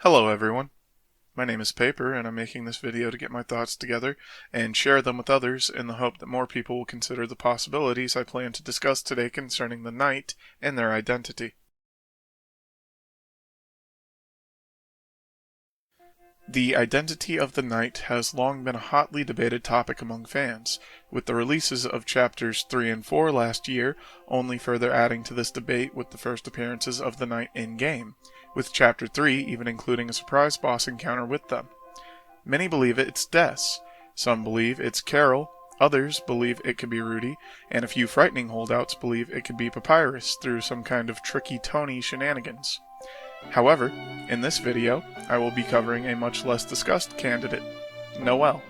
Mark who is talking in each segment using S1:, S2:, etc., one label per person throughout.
S1: Hello everyone, my name is Paper and I'm making this video to get my thoughts together and share them with others in the hope that more people will consider the possibilities I plan to discuss today concerning the Knight and their identity. The identity of the Knight has long been a hotly debated topic among fans, with the releases of chapters 3 and 4 last year only further adding to this debate with the first appearances of the Knight in-game, with chapter 3 even including a surprise boss encounter with them. Many believe it's Des, some believe it's Carol, others believe it could be Rudy, and a few frightening holdouts believe it could be Papyrus through some kind of tricky Tony shenanigans. However, in this video, I will be covering a much less discussed candidate, Noelle.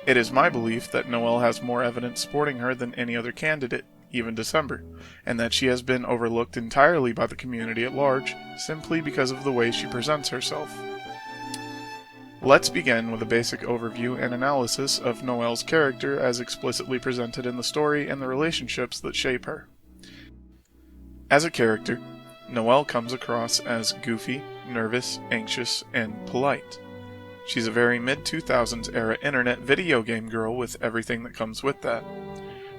S1: It is my belief that Noelle has more evidence supporting her than any other candidate, even December, and that she has been overlooked entirely by the community at large simply because of the way she presents herself. Let's begin with a basic overview and analysis of Noelle's character as explicitly presented in the story and the relationships that shape her. As a character, Noelle comes across as goofy, nervous, anxious, and polite. She's a very mid-2000s era internet video game girl with everything that comes with that.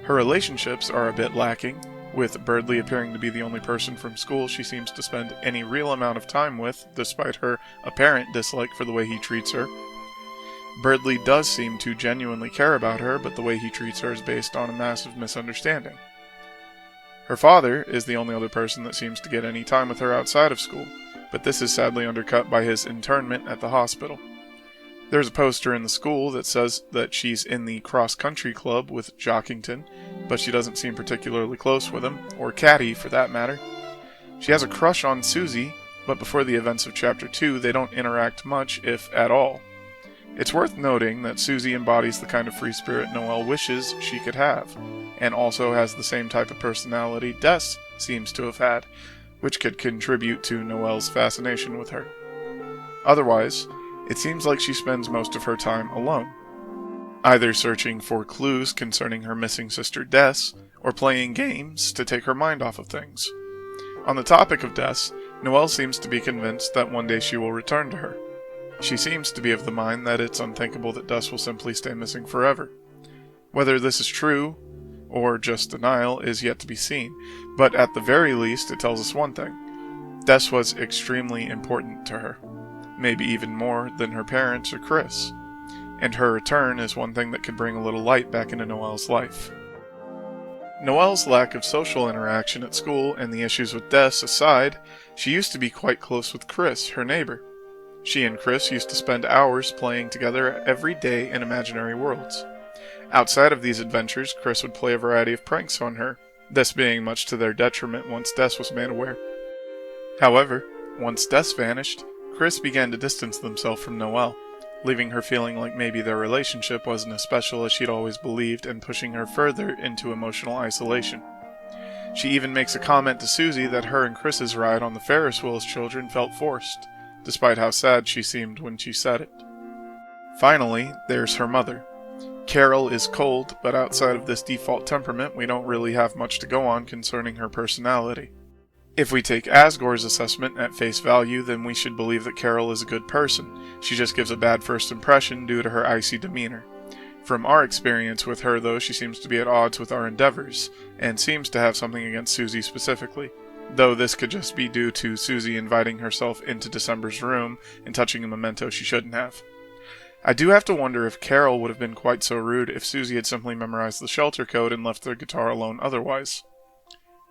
S1: Her relationships are a bit lacking, with Berdly appearing to be the only person from school she seems to spend any real amount of time with, despite her apparent dislike for the way he treats her. Berdly does seem to genuinely care about her, but the way he treats her is based on a massive misunderstanding. Her father is the only other person that seems to get any time with her outside of school, but this is sadly undercut by his internment at the hospital. There's a poster in the school that says that she's in the cross-country club with Jockington, but she doesn't seem particularly close with him, or Caddy for that matter. She has a crush on Susie, but before the events of Chapter 2 they don't interact much, if at all. It's worth noting that Susie embodies the kind of free spirit Noelle wishes she could have, and also has the same type of personality Des seems to have had, which could contribute to Noelle's fascination with her. Otherwise, it seems like she spends most of her time alone, either searching for clues concerning her missing sister Des, or playing games to take her mind off of things. On the topic of Des, Noelle seems to be convinced that one day she will return to her. She seems to be of the mind that it's unthinkable that Des will simply stay missing forever. Whether this is true, or just denial, is yet to be seen, but at the very least it tells us one thing. Des was extremely important to her, maybe even more than her parents or Chris, and her return is one thing that could bring a little light back into Noelle's life. Noelle's lack of social interaction at school and the issues with Des aside, she used to be quite close with Chris, her neighbor. She and Chris used to spend hours playing together every day in imaginary worlds. Outside of these adventures, Chris would play a variety of pranks on her, this being much to their detriment once Des was made aware. However, once Des vanished, Chris began to distance themselves from Noelle, leaving her feeling like maybe their relationship wasn't as special as she'd always believed and pushing her further into emotional isolation. She even makes a comment to Susie that her and Chris's ride on the Ferris wheel as children felt forced, despite how sad she seemed when she said it. Finally, there's her mother. Carol is cold, but outside of this default temperament, we don't really have much to go on concerning her personality. If we take Asgore's assessment at face value, then we should believe that Carol is a good person. She just gives a bad first impression due to her icy demeanor. From our experience with her, though, she seems to be at odds with our endeavors, and seems to have something against Susie specifically, though this could just be due to Susie inviting herself into December's room and touching a memento she shouldn't have. I do have to wonder if Carol would have been quite so rude if Susie had simply memorized the shelter code and left their guitar alone otherwise.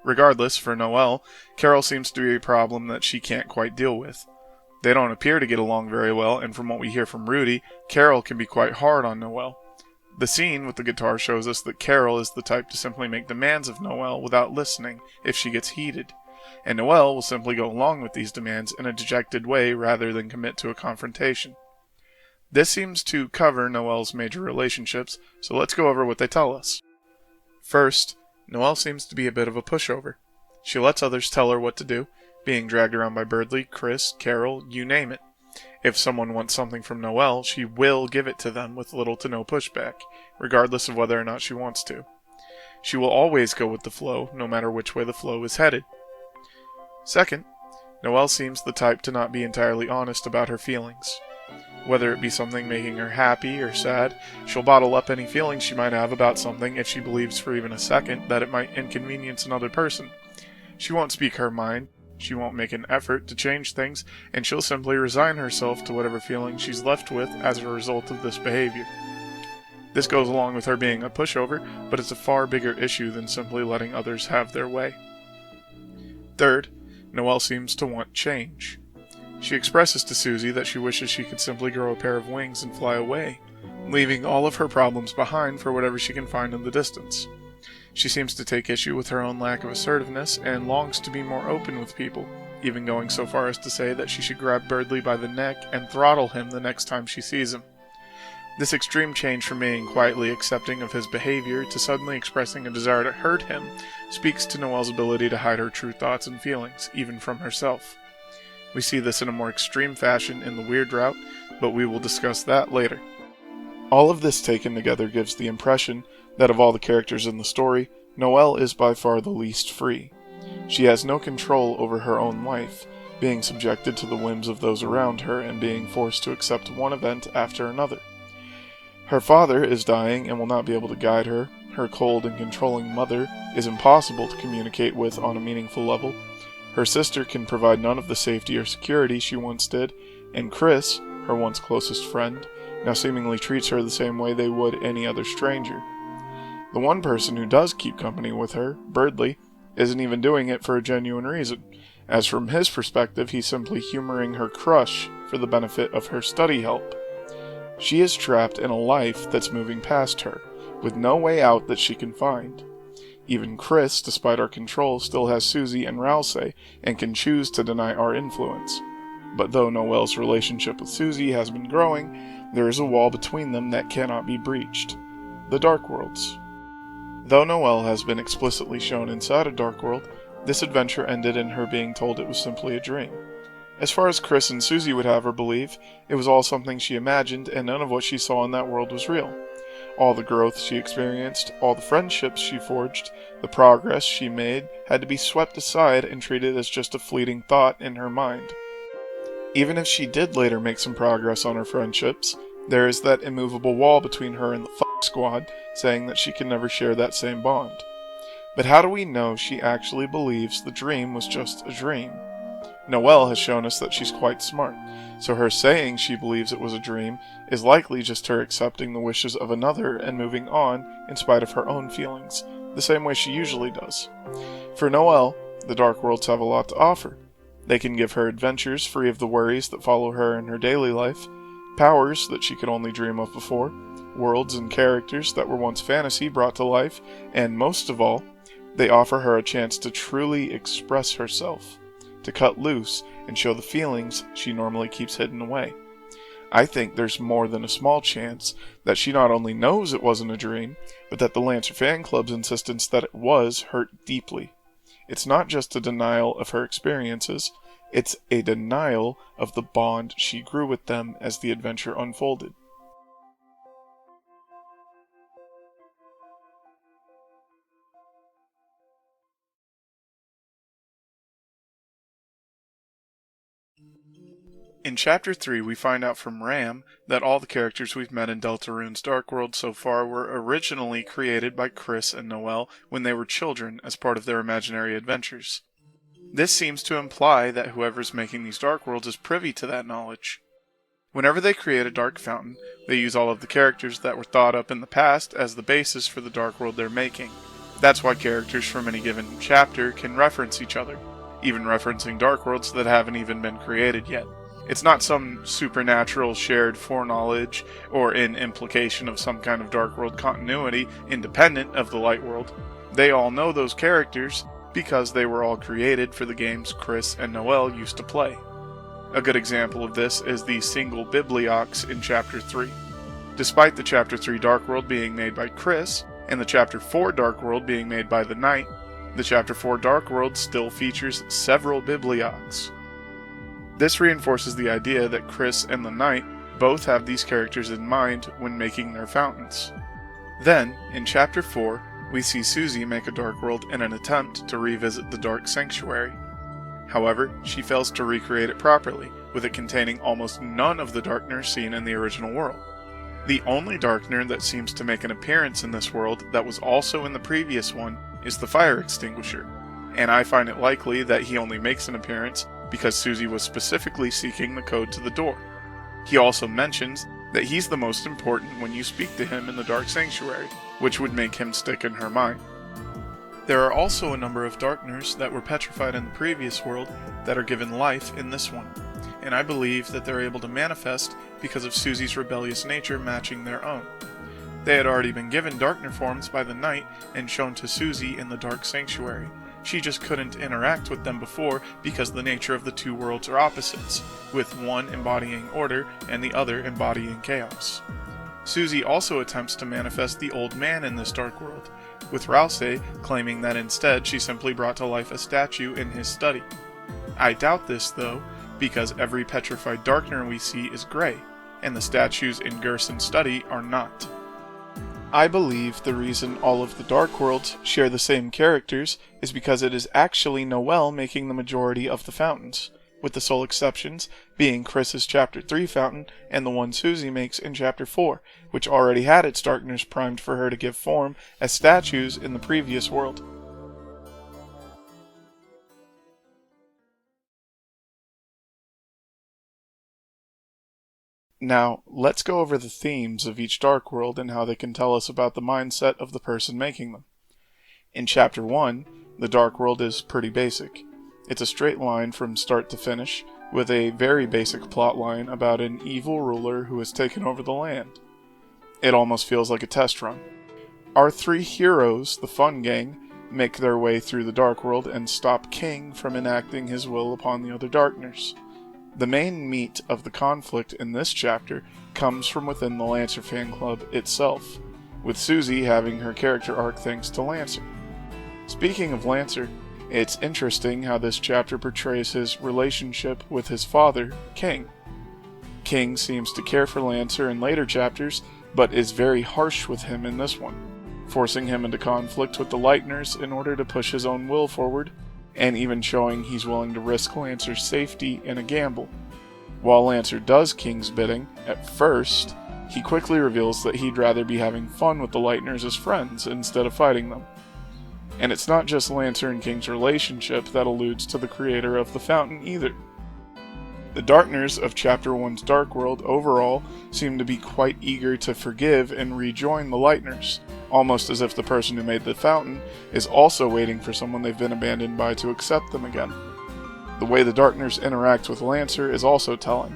S1: Regardless, for Noelle, Carol seems to be a problem that she can't quite deal with. They don't appear to get along very well, and from what we hear from Rudy, Carol can be quite hard on Noelle. The scene with the guitar shows us that Carol is the type to simply make demands of Noelle without listening if she gets heated, and Noelle will simply go along with these demands in a dejected way rather than commit to a confrontation. This seems to cover Noelle's major relationships, so let's go over what they tell us. First, Noelle seems to be a bit of a pushover. She lets others tell her what to do, being dragged around by Berdly, Chris, Carol, you name it. If someone wants something from Noelle, she will give it to them with little to no pushback, regardless of whether or not she wants to. She will always go with the flow, no matter which way the flow is headed. Second, Noelle seems the type to not be entirely honest about her feelings. Whether it be something making her happy or sad, she'll bottle up any feelings she might have about something if she believes for even a second that it might inconvenience another person. She won't speak her mind, she won't make an effort to change things, and she'll simply resign herself to whatever feeling she's left with as a result of this behavior. This goes along with her being a pushover, but it's a far bigger issue than simply letting others have their way. Third, Noelle seems to want change. She expresses to Susie that she wishes she could simply grow a pair of wings and fly away, leaving all of her problems behind for whatever she can find in the distance. She seems to take issue with her own lack of assertiveness and longs to be more open with people, even going so far as to say that she should grab Birdley by the neck and throttle him the next time she sees him. This extreme change from being quietly accepting of his behavior to suddenly expressing a desire to hurt him speaks to Noelle's ability to hide her true thoughts and feelings, even from herself. We see this in a more extreme fashion in the Weird Route, but we will discuss that later. All of this taken together gives the impression that of all the characters in the story, Noelle is by far the least free. She has no control over her own life, being subjected to the whims of those around her and being forced to accept one event after another. Her father is dying and will not be able to guide her. Her cold and controlling mother is impossible to communicate with on a meaningful level. Her sister can provide none of the safety or security she once did, and Chris, her once closest friend, now seemingly treats her the same way they would any other stranger. The one person who does keep company with her, Birdley, isn't even doing it for a genuine reason, as from his perspective he's simply humoring her crush for the benefit of her study help. She is trapped in a life that's moving past her, with no way out that she can find. Even Chris, despite our control, still has Susie and Rousey, and can choose to deny our influence. But though Noelle's relationship with Susie has been growing, there is a wall between them that cannot be breached. The Dark Worlds. Though Noelle has been explicitly shown inside a Dark World, this adventure ended in her being told it was simply a dream. As far as Chris and Susie would have her believe, it was all something she imagined, and none of what she saw in that world was real. All the growth she experienced, all the friendships she forged, the progress she made, had to be swept aside and treated as just a fleeting thought in her mind. Even if she did later make some progress on her friendships, there is that immovable wall between her and the squad, saying that she can never share that same bond. But how do we know she actually believes the dream was just a dream? Noelle has shown us that she's quite smart, so her saying she believes it was a dream is likely just her accepting the wishes of another and moving on in spite of her own feelings, the same way she usually does. For Noelle, the Dark Worlds have a lot to offer. They can give her adventures free of the worries that follow her in her daily life, powers that she could only dream of before, worlds and characters that were once fantasy brought to life, and most of all, they offer her a chance to truly express herself, to cut loose and show the feelings she normally keeps hidden away. I think there's more than a small chance that she not only knows it wasn't a dream, but that the Lancer fan club's insistence that it was hurt deeply. It's not just a denial of her experiences, it's a denial of the bond she grew with them as the adventure unfolded. In Chapter 3, we find out from Ram that all the characters we've met in Deltarune's Dark World so far were originally created by Chris and Noelle when they were children as part of their imaginary adventures. This seems to imply that whoever's making these Dark Worlds is privy to that knowledge. Whenever they create a Dark Fountain, they use all of the characters that were thought up in the past as the basis for the Dark World they're making. That's why characters from any given chapter can reference each other, even referencing Dark Worlds that haven't even been created yet. It's not some supernatural shared foreknowledge or an implication of some kind of Dark World continuity independent of the Light World. They all know those characters because they were all created for the games Chris and Noelle used to play. A good example of this is the single Bibliox in Chapter 3. Despite the Chapter 3 Dark World being made by Chris, and the Chapter 4 Dark World being made by the Knight, the Chapter 4 Dark World still features several Bibliox. This reinforces the idea that Chris and the Knight both have these characters in mind when making their fountains. Then, in Chapter 4, we see Susie make a Dark World in an attempt to revisit the Dark Sanctuary. However, she fails to recreate it properly, with it containing almost none of the Darkner seen in the original world. The only Darkner that seems to make an appearance in this world that was also in the previous one is the fire extinguisher, and I find it likely that he only makes an appearance because Susie was specifically seeking the code to the door. He also mentions that he's the most important when you speak to him in the Dark Sanctuary, which would make him stick in her mind. There are also a number of Darkners that were petrified in the previous world that are given life in this one, and I believe that they're able to manifest because of Susie's rebellious nature matching their own. They had already been given Darkner forms by the Knight and shown to Susie in the Dark Sanctuary. She just couldn't interact with them before because the nature of the two worlds are opposites, with one embodying order and the other embodying chaos. Susie also attempts to manifest the Old Man in this dark world, with Rouse claiming that instead she simply brought to life a statue in his study. I doubt this though, because every petrified Darkner we see is gray, and the statues in Gerson's study are not. I believe the reason all of the Dark Worlds share the same characters is because it is actually Noelle making the majority of the fountains, with the sole exceptions being Chris's Chapter 3 fountain and the one Susie makes in Chapter 4, which already had its Darkners primed for her to give form as statues in the previous world. Now, let's go over the themes of each Dark World and how they can tell us about the mindset of the person making them. In Chapter 1, the Dark World is pretty basic. It's a straight line from start to finish, with a very basic plot line about an evil ruler who has taken over the land. It almost feels like a test run. Our three heroes, the Fun Gang, make their way through the Dark World and stop King from enacting his will upon the other Darkners. The main meat of the conflict in this chapter comes from within the Lancer fan club itself, with Susie having her character arc thanks to Lancer. Speaking of Lancer, it's interesting how this chapter portrays his relationship with his father, King. King seems to care for Lancer in later chapters, but is very harsh with him in this one, forcing him into conflict with the Lightners in order to push his own will forward, and even showing he's willing to risk Lancer's safety in a gamble. While Lancer does King's bidding, at first, he quickly reveals that he'd rather be having fun with the Lightners as friends instead of fighting them. And it's not just Lancer and King's relationship that alludes to the creator of the fountain either. The Darkners of Chapter 1's Dark World overall seem to be quite eager to forgive and rejoin the Lightners, almost as if the person who made the fountain is also waiting for someone they've been abandoned by to accept them again. The way the Darkners interact with Lancer is also telling.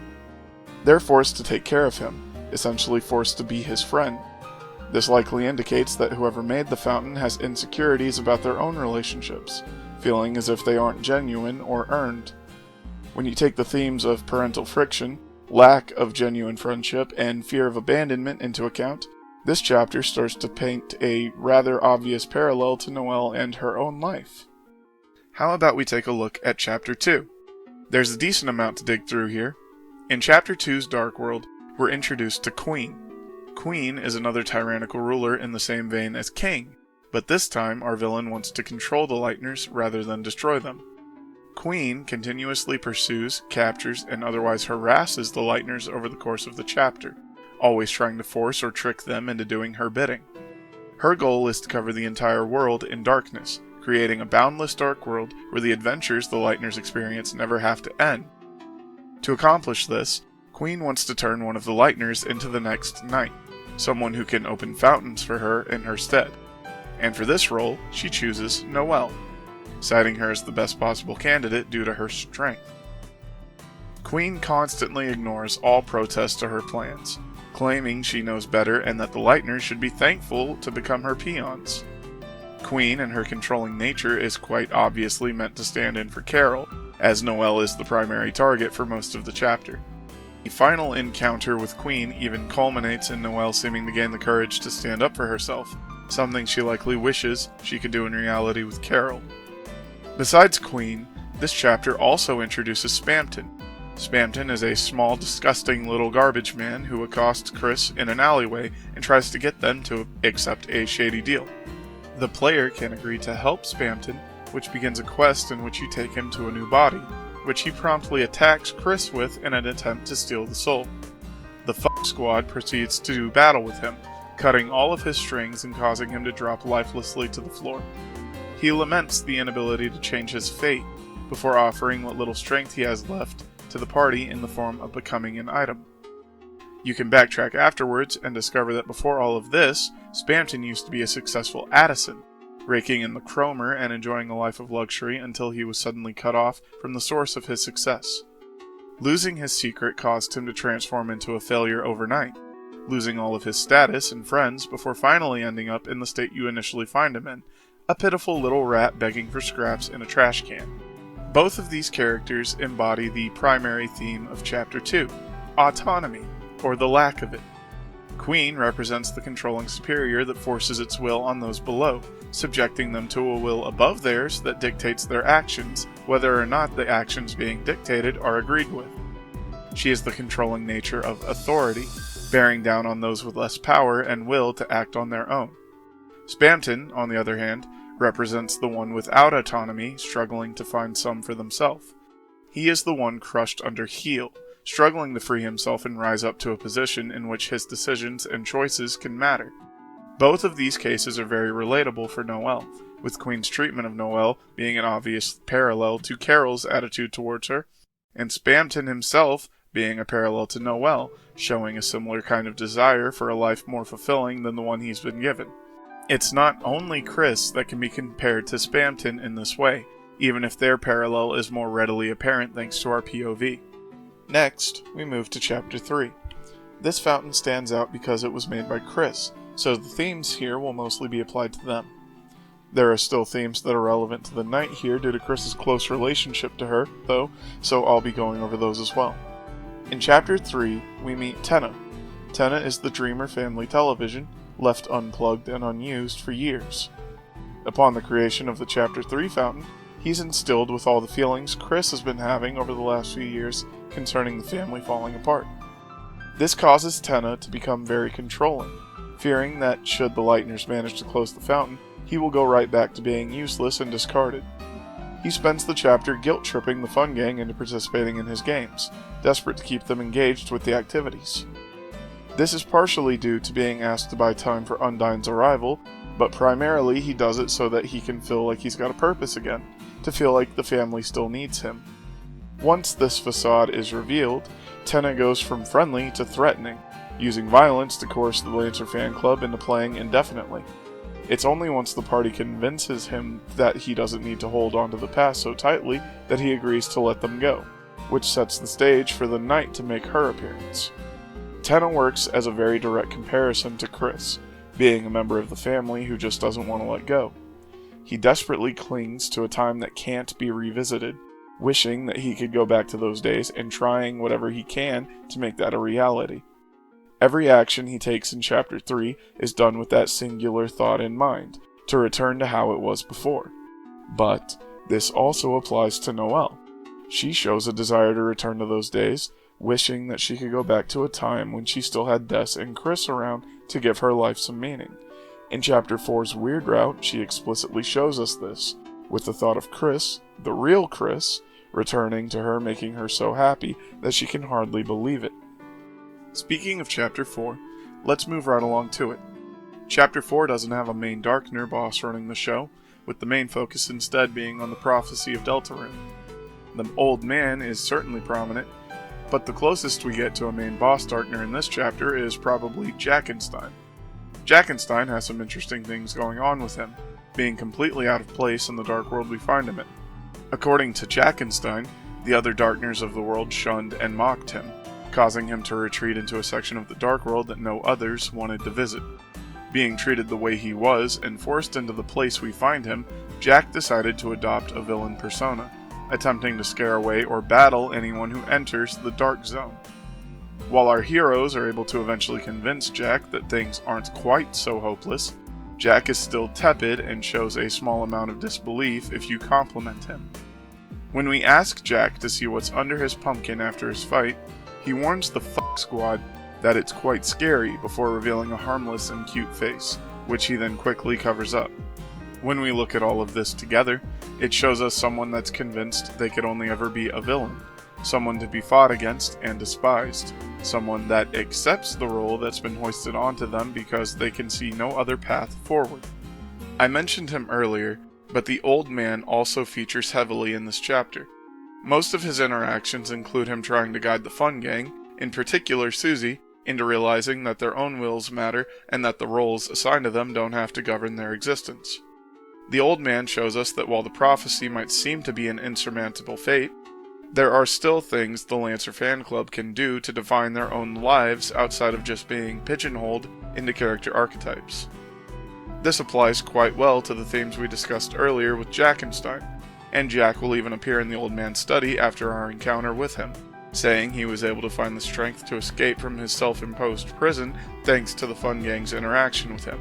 S1: They're forced to take care of him, essentially forced to be his friend. This likely indicates that whoever made the fountain has insecurities about their own relationships, feeling as if they aren't genuine or earned. When you take the themes of parental friction, lack of genuine friendship, and fear of abandonment into account, this chapter starts to paint a rather obvious parallel to Noelle and her own life. How about we take a look at Chapter 2? There's a decent amount to dig through here. In Chapter 2's Dark World, we're introduced to Queen. Queen is another tyrannical ruler in the same vein as King, but this time our villain wants to control the Lightners rather than destroy them. Queen continuously pursues, captures, and otherwise harasses the Lightners over the course of the chapter, always trying to force or trick them into doing her bidding. Her goal is to cover the entire world in darkness, creating a boundless dark world where the adventures the Lightners experience never have to end. To accomplish this, Queen wants to turn one of the Lightners into the next Knight, someone who can open fountains for her in her stead. And for this role, she chooses Noelle, citing her as the best possible candidate due to her strength. Queen constantly ignores all protests to her plans, claiming she knows better and that the Lightners should be thankful to become her peons. Queen, in her controlling nature, is quite obviously meant to stand in for Carol, as Noelle is the primary target for most of the chapter. The final encounter with Queen even culminates in Noelle seeming to gain the courage to stand up for herself, something she likely wishes she could do in reality with Carol. Besides Queen, this chapter also introduces Spamton. Spamton is a small, disgusting little garbage man who accosts Chris in an alleyway and tries to get them to accept a shady deal. The player can agree to help Spamton which begins a quest in which you take him to a new body, which he promptly attacks Chris with in an attempt to steal the soul. The Fuck Squad proceeds to do battle with him, cutting all of his strings and causing him to drop lifelessly to the floor. He laments the inability to change his fate, before offering what little strength he has left to the party in the form of becoming an item. You can backtrack afterwards and discover that before all of this, Spamton used to be a successful Addison, raking in the Cromer and enjoying a life of luxury until he was suddenly cut off from the source of his success. Losing his secret caused him to transform into a failure overnight, losing all of his status and friends before finally ending up in the state you initially find him in, a pitiful little rat begging for scraps in a trash can. Both of these characters embody the primary theme of Chapter 2, autonomy, or the lack of it. Queen represents the controlling superior that forces its will on those below, subjecting them to a will above theirs that dictates their actions, whether or not the actions being dictated are agreed with. She is the controlling nature of authority, bearing down on those with less power and will to act on their own. Spamton, on the other hand, represents the one without autonomy, struggling to find some for themselves. He is the one crushed under heel, struggling to free himself and rise up to a position in which his decisions and choices can matter. Both of these cases are very relatable for Noelle, with Queen's treatment of Noelle being an obvious parallel to Carol's attitude towards her, and Spamton himself being a parallel to Noelle, showing a similar kind of desire for a life more fulfilling than the one he's been given. It's not only Chris that can be compared to Spamton in this way, even if their parallel is more readily apparent thanks to our POV. Next, we move to Chapter 3. This fountain stands out because it was made by Chris, so the themes here will mostly be applied to them. There are still themes that are relevant to the knight here due to Chris's close relationship to her, though, so I'll be going over those as well. In Chapter 3, we meet Tenna. Tenna is the Dreamer family television, left unplugged and unused for years. Upon the creation of the Chapter 3 fountain, he's instilled with all the feelings Chris has been having over the last few years concerning the family falling apart. This causes Tenna to become very controlling, fearing that should the Lightners manage to close the fountain, he will go right back to being useless and discarded. He spends the chapter guilt-tripping the Fun Gang into participating in his games, desperate to keep them engaged with the activities. This is partially due to being asked to buy time for Undyne's arrival, but primarily he does it so that he can feel like he's got a purpose again, to feel like the family still needs him. Once this facade is revealed, Tenna goes from friendly to threatening, using violence to coerce the Lancer fan club into playing indefinitely. It's only once the party convinces him that he doesn't need to hold on to the past so tightly that he agrees to let them go, which sets the stage for the knight to make her appearance. Tenna works as a very direct comparison to Chris, being a member of the family who just doesn't want to let go. He desperately clings to a time that can't be revisited, wishing that he could go back to those days and trying whatever he can to make that a reality. Every action he takes in Chapter 3 is done with that singular thought in mind, to return to how it was before. But this also applies to Noelle. She shows a desire to return to those days, wishing that she could go back to a time when she still had Des and Chris around to give her life some meaning. In Chapter 4's Weird Route, she explicitly shows us this, with the thought of Chris, the real Chris, returning to her, making her so happy that she can hardly believe it. Speaking of Chapter 4, let's move right along to it. Chapter 4 doesn't have a main Darkner boss running the show, with the main focus instead being on the prophecy of Deltarune. The old man is certainly prominent, but the closest we get to a main boss Darkner in this chapter is probably Jackenstein. Jackenstein has some interesting things going on with him, being completely out of place in the dark world we find him in. According to Jackenstein, the other Darkners of the world shunned and mocked him, causing him to retreat into a section of the dark world that no others wanted to visit. Being treated the way he was and forced into the place we find him, Jack decided to adopt a villain persona, attempting to scare away or battle anyone who enters the Dark Zone. While our heroes are able to eventually convince Jack that things aren't quite so hopeless, Jack is still tepid and shows a small amount of disbelief if you compliment him. When we ask Jack to see what's under his pumpkin after his fight, he warns the Fuck Squad that it's quite scary before revealing a harmless and cute face, which he then quickly covers up. When we look at all of this together, it shows us someone that's convinced they could only ever be a villain, someone to be fought against and despised, someone that accepts the role that's been hoisted onto them because they can see no other path forward. I mentioned him earlier, but the old man also features heavily in this chapter. Most of his interactions include him trying to guide the fun gang, in particular Susie, into realizing that their own wills matter and that the roles assigned to them don't have to govern their existence. The old man shows us that while the prophecy might seem to be an insurmountable fate, there are still things the Lancer fan club can do to define their own lives outside of just being pigeonholed into character archetypes. This applies quite well to the themes we discussed earlier with Jackenstein, and Jack will even appear in the old man's study after our encounter with him, saying he was able to find the strength to escape from his self-imposed prison thanks to the fun gang's interaction with him.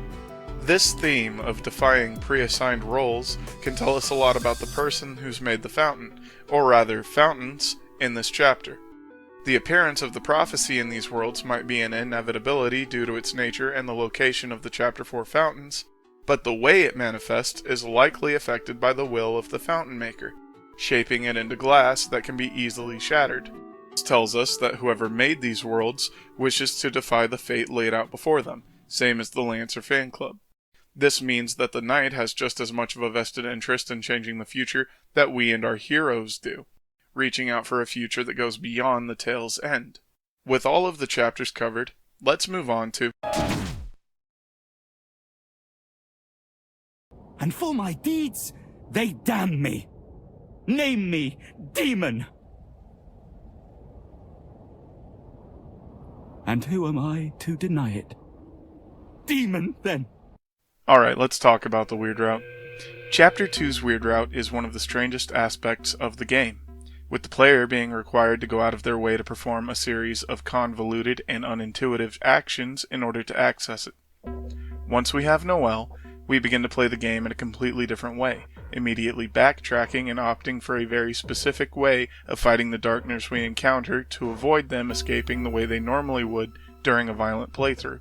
S1: This theme of defying pre-assigned roles can tell us a lot about the person who's made the fountain, or rather fountains, in this chapter. The appearance of the prophecy in these worlds might be an inevitability due to its nature and the location of the Chapter 4 fountains, but the way it manifests is likely affected by the will of the fountain maker, shaping it into glass that can be easily shattered. This tells us that whoever made these worlds wishes to defy the fate laid out before them, same as the Lancer fan club. This means that the Knight has just as much of a vested interest in changing the future that we and our heroes do, reaching out for a future that goes beyond the tale's end. With all of the chapters covered, let's move on to...
S2: And for my deeds, they damn me. Name me demon. And who am I to deny it? Demon, then.
S1: Alright, let's talk about the Weird Route. Chapter 2's Weird Route is one of the strangest aspects of the game, with the player being required to go out of their way to perform a series of convoluted and unintuitive actions in order to access it. Once we have Noelle, we begin to play the game in a completely different way, immediately backtracking and opting for a very specific way of fighting the darkness we encounter to avoid them escaping the way they normally would during a violent playthrough.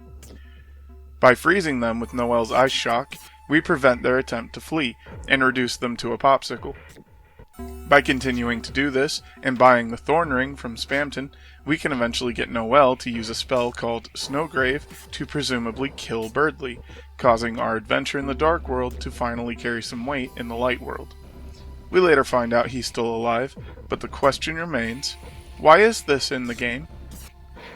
S1: By freezing them with Noelle's ice shock, we prevent their attempt to flee, and reduce them to a popsicle. By continuing to do this, and buying the Thorn Ring from Spamton, we can eventually get Noelle to use a spell called Snowgrave to presumably kill Birdly, causing our adventure in the Dark World to finally carry some weight in the Light World. We later find out he's still alive, but the question remains, why is this in the game?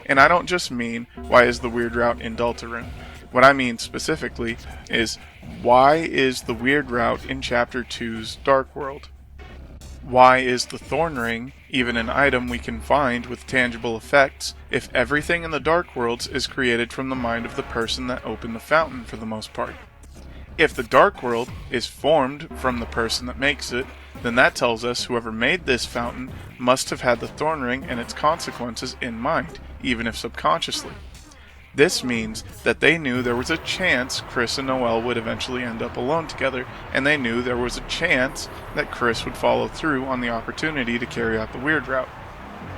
S1: And I don't just mean, why is the Weird Route in Deltarune? What I mean specifically is, why is the Weird Route in Chapter 2's Dark World? Why is the Thorn Ring even an item we can find with tangible effects if everything in the Dark Worlds is created from the mind of the person that opened the fountain for the most part? If the Dark World is formed from the person that makes it, then that tells us whoever made this fountain must have had the Thorn Ring and its consequences in mind, even if subconsciously. This means that they knew there was a chance Chris and Noelle would eventually end up alone together, and they knew there was a chance that Chris would follow through on the opportunity to carry out the Weird Route.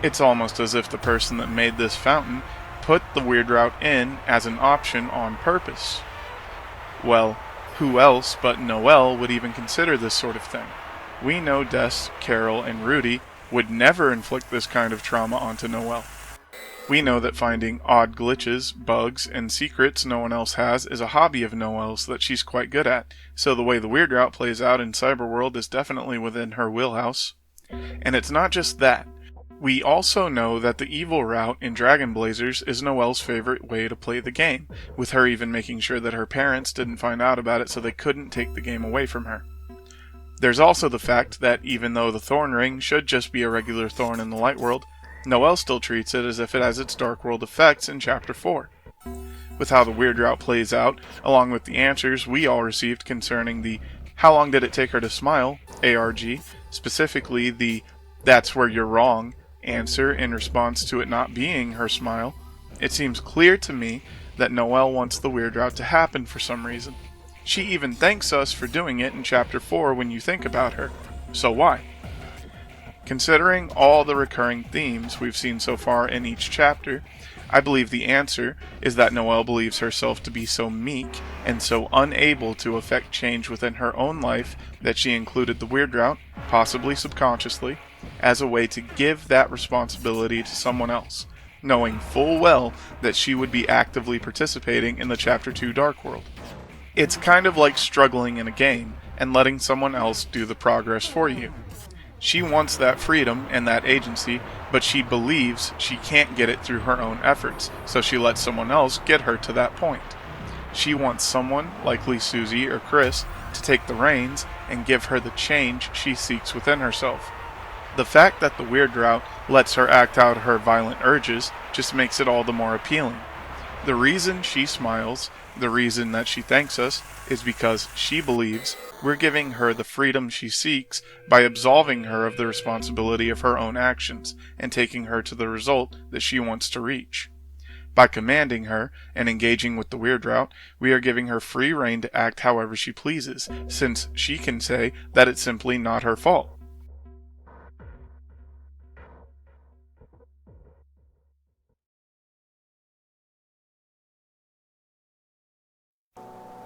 S1: It's almost as if the person that made this fountain put the Weird Route in as an option on purpose. Well, who else but Noelle would even consider this sort of thing? We know Des, Carol, and Rudy would never inflict this kind of trauma onto Noelle. We know that finding odd glitches, bugs, and secrets no one else has is a hobby of Noelle's that she's quite good at, so the way the Weird Route plays out in Cyberworld is definitely within her wheelhouse. And it's not just that. We also know that the evil route in Dragon Blazers is Noelle's favorite way to play the game, with her even making sure that her parents didn't find out about it so they couldn't take the game away from her. There's also the fact that even though the Thorn Ring should just be a regular thorn in the Light World, Noelle still treats it as if it has its Dark World effects in Chapter 4. With how the Weird Route plays out, along with the answers we all received concerning the "How long did it take her to smile?" ARG, specifically the "That's where you're wrong" answer in response to it not being her smile, it seems clear to me that Noelle wants the Weird Route to happen for some reason. She even thanks us for doing it in Chapter 4 when you think about her. So why? Considering all the recurring themes we've seen so far in each chapter, I believe the answer is that Noelle believes herself to be so meek and so unable to affect change within her own life that she included the weird route, possibly subconsciously, as a way to give that responsibility to someone else, knowing full well that she would be actively participating in the Chapter 2 Dark World. It's kind of like struggling in a game and letting someone else do the progress for you. She wants that freedom and that agency, but she believes she can't get it through her own efforts, so she lets someone else get her to that point. She wants someone, likely Susie or Chris, to take the reins and give her the change she seeks within herself. The fact that the weird route lets her act out her violent urges just makes it all the more appealing. The reason she smiles, the reason that she thanks us, is because she believes we're giving her the freedom she seeks by absolving her of the responsibility of her own actions and taking her to the result that she wants to reach. By commanding her and engaging with the weird route, we are giving her free rein to act however she pleases, since she can say that it's simply not her fault.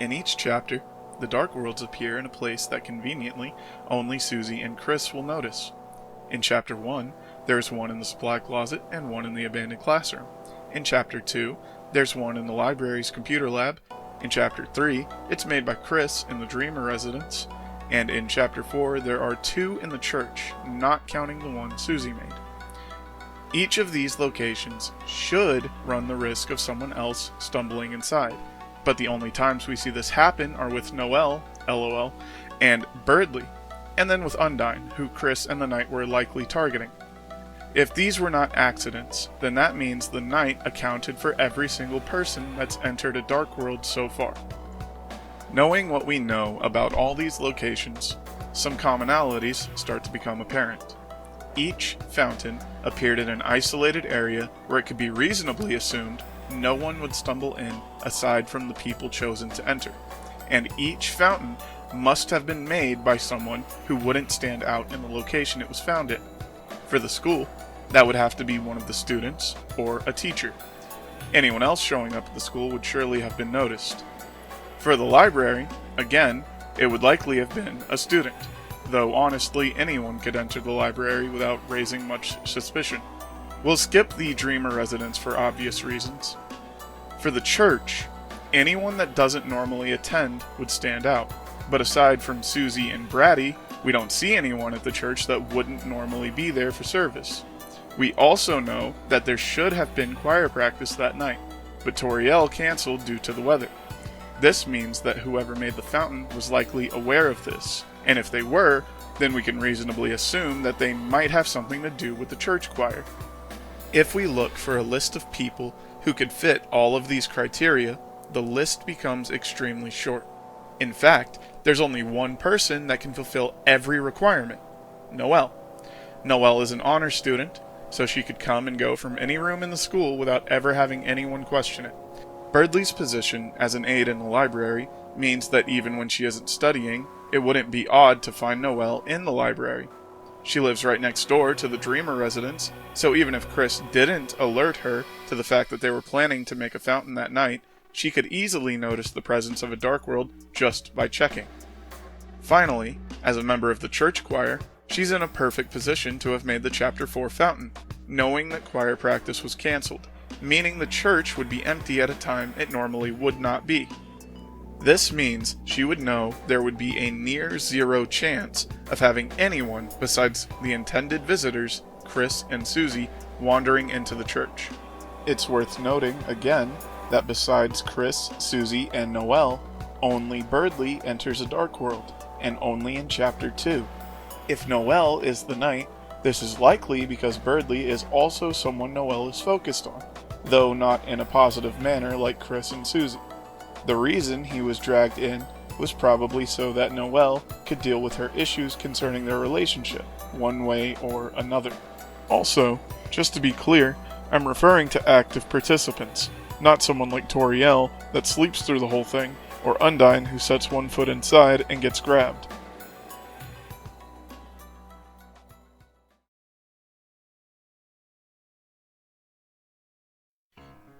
S1: In each chapter, the Dark Worlds appear in a place that conveniently only Susie and Chris will notice. In Chapter 1, there's one in the supply closet and one in the abandoned classroom. In Chapter 2, there's one in the library's computer lab. In Chapter 3, it's made by Chris in the Dreamer residence. And in Chapter 4, there are 2 in the church, not counting the one Susie made. Each of these locations should run the risk of someone else stumbling inside. But the only times we see this happen are with Noelle, LOL, and Birdly, and then with Undyne, who Chris and the Knight were likely targeting. If these were not accidents, then that means the Knight accounted for every single person that's entered a Dark World so far. Knowing what we know about all these locations, some commonalities start to become apparent. Each fountain appeared in an isolated area where it could be reasonably assumed no one would stumble in aside from the people chosen to enter, and each fountain must have been made by someone who wouldn't stand out in the location it was found in. For the school, that would have to be one of the students or a teacher. Anyone else showing up at the school would surely have been noticed. For the library, again, it would likely have been a student, though honestly anyone could enter the library without raising much suspicion. We'll skip the Dreamer residence for obvious reasons. For the church, anyone that doesn't normally attend would stand out, but aside from Susie and Bratty, we don't see anyone at the church that wouldn't normally be there for service. We also know that there should have been choir practice that night, but Toriel canceled due to the weather. This means that whoever made the fountain was likely aware of this, and if they were, then we can reasonably assume that they might have something to do with the church choir. If we look for a list of people who could fit all of these criteria, the list becomes extremely short. In fact, there's only one person that can fulfill every requirement: Noelle. Noelle is an honor student, so she could come and go from any room in the school without ever having anyone question it. Birdly's position as an aide in the library means that even when she isn't studying, it wouldn't be odd to find Noelle in the library. She lives right next door to the Dreamer residence, so even if Chris didn't alert her to the fact that they were planning to make a fountain that night, she could easily notice the presence of a Dark World just by checking. Finally, as a member of the church choir, she's in a perfect position to have made the Chapter 4 fountain, knowing that choir practice was cancelled, meaning the church would be empty at a time it normally would not be. This means she would know there would be a near zero chance of having anyone besides the intended visitors, Chris and Susie, wandering into the church. It's worth noting, again, that besides Chris, Susie, and Noelle, only Birdly enters a Dark World, and only in Chapter 2. If Noelle is the Knight, this is likely because Birdly is also someone Noelle is focused on, though not in a positive manner like Chris and Susie. The reason he was dragged in was probably so that Noelle could deal with her issues concerning their relationship, one way or another. Also, just to be clear, I'm referring to active participants, not someone like Toriel that sleeps through the whole thing, or Undyne who sets one foot inside and gets grabbed.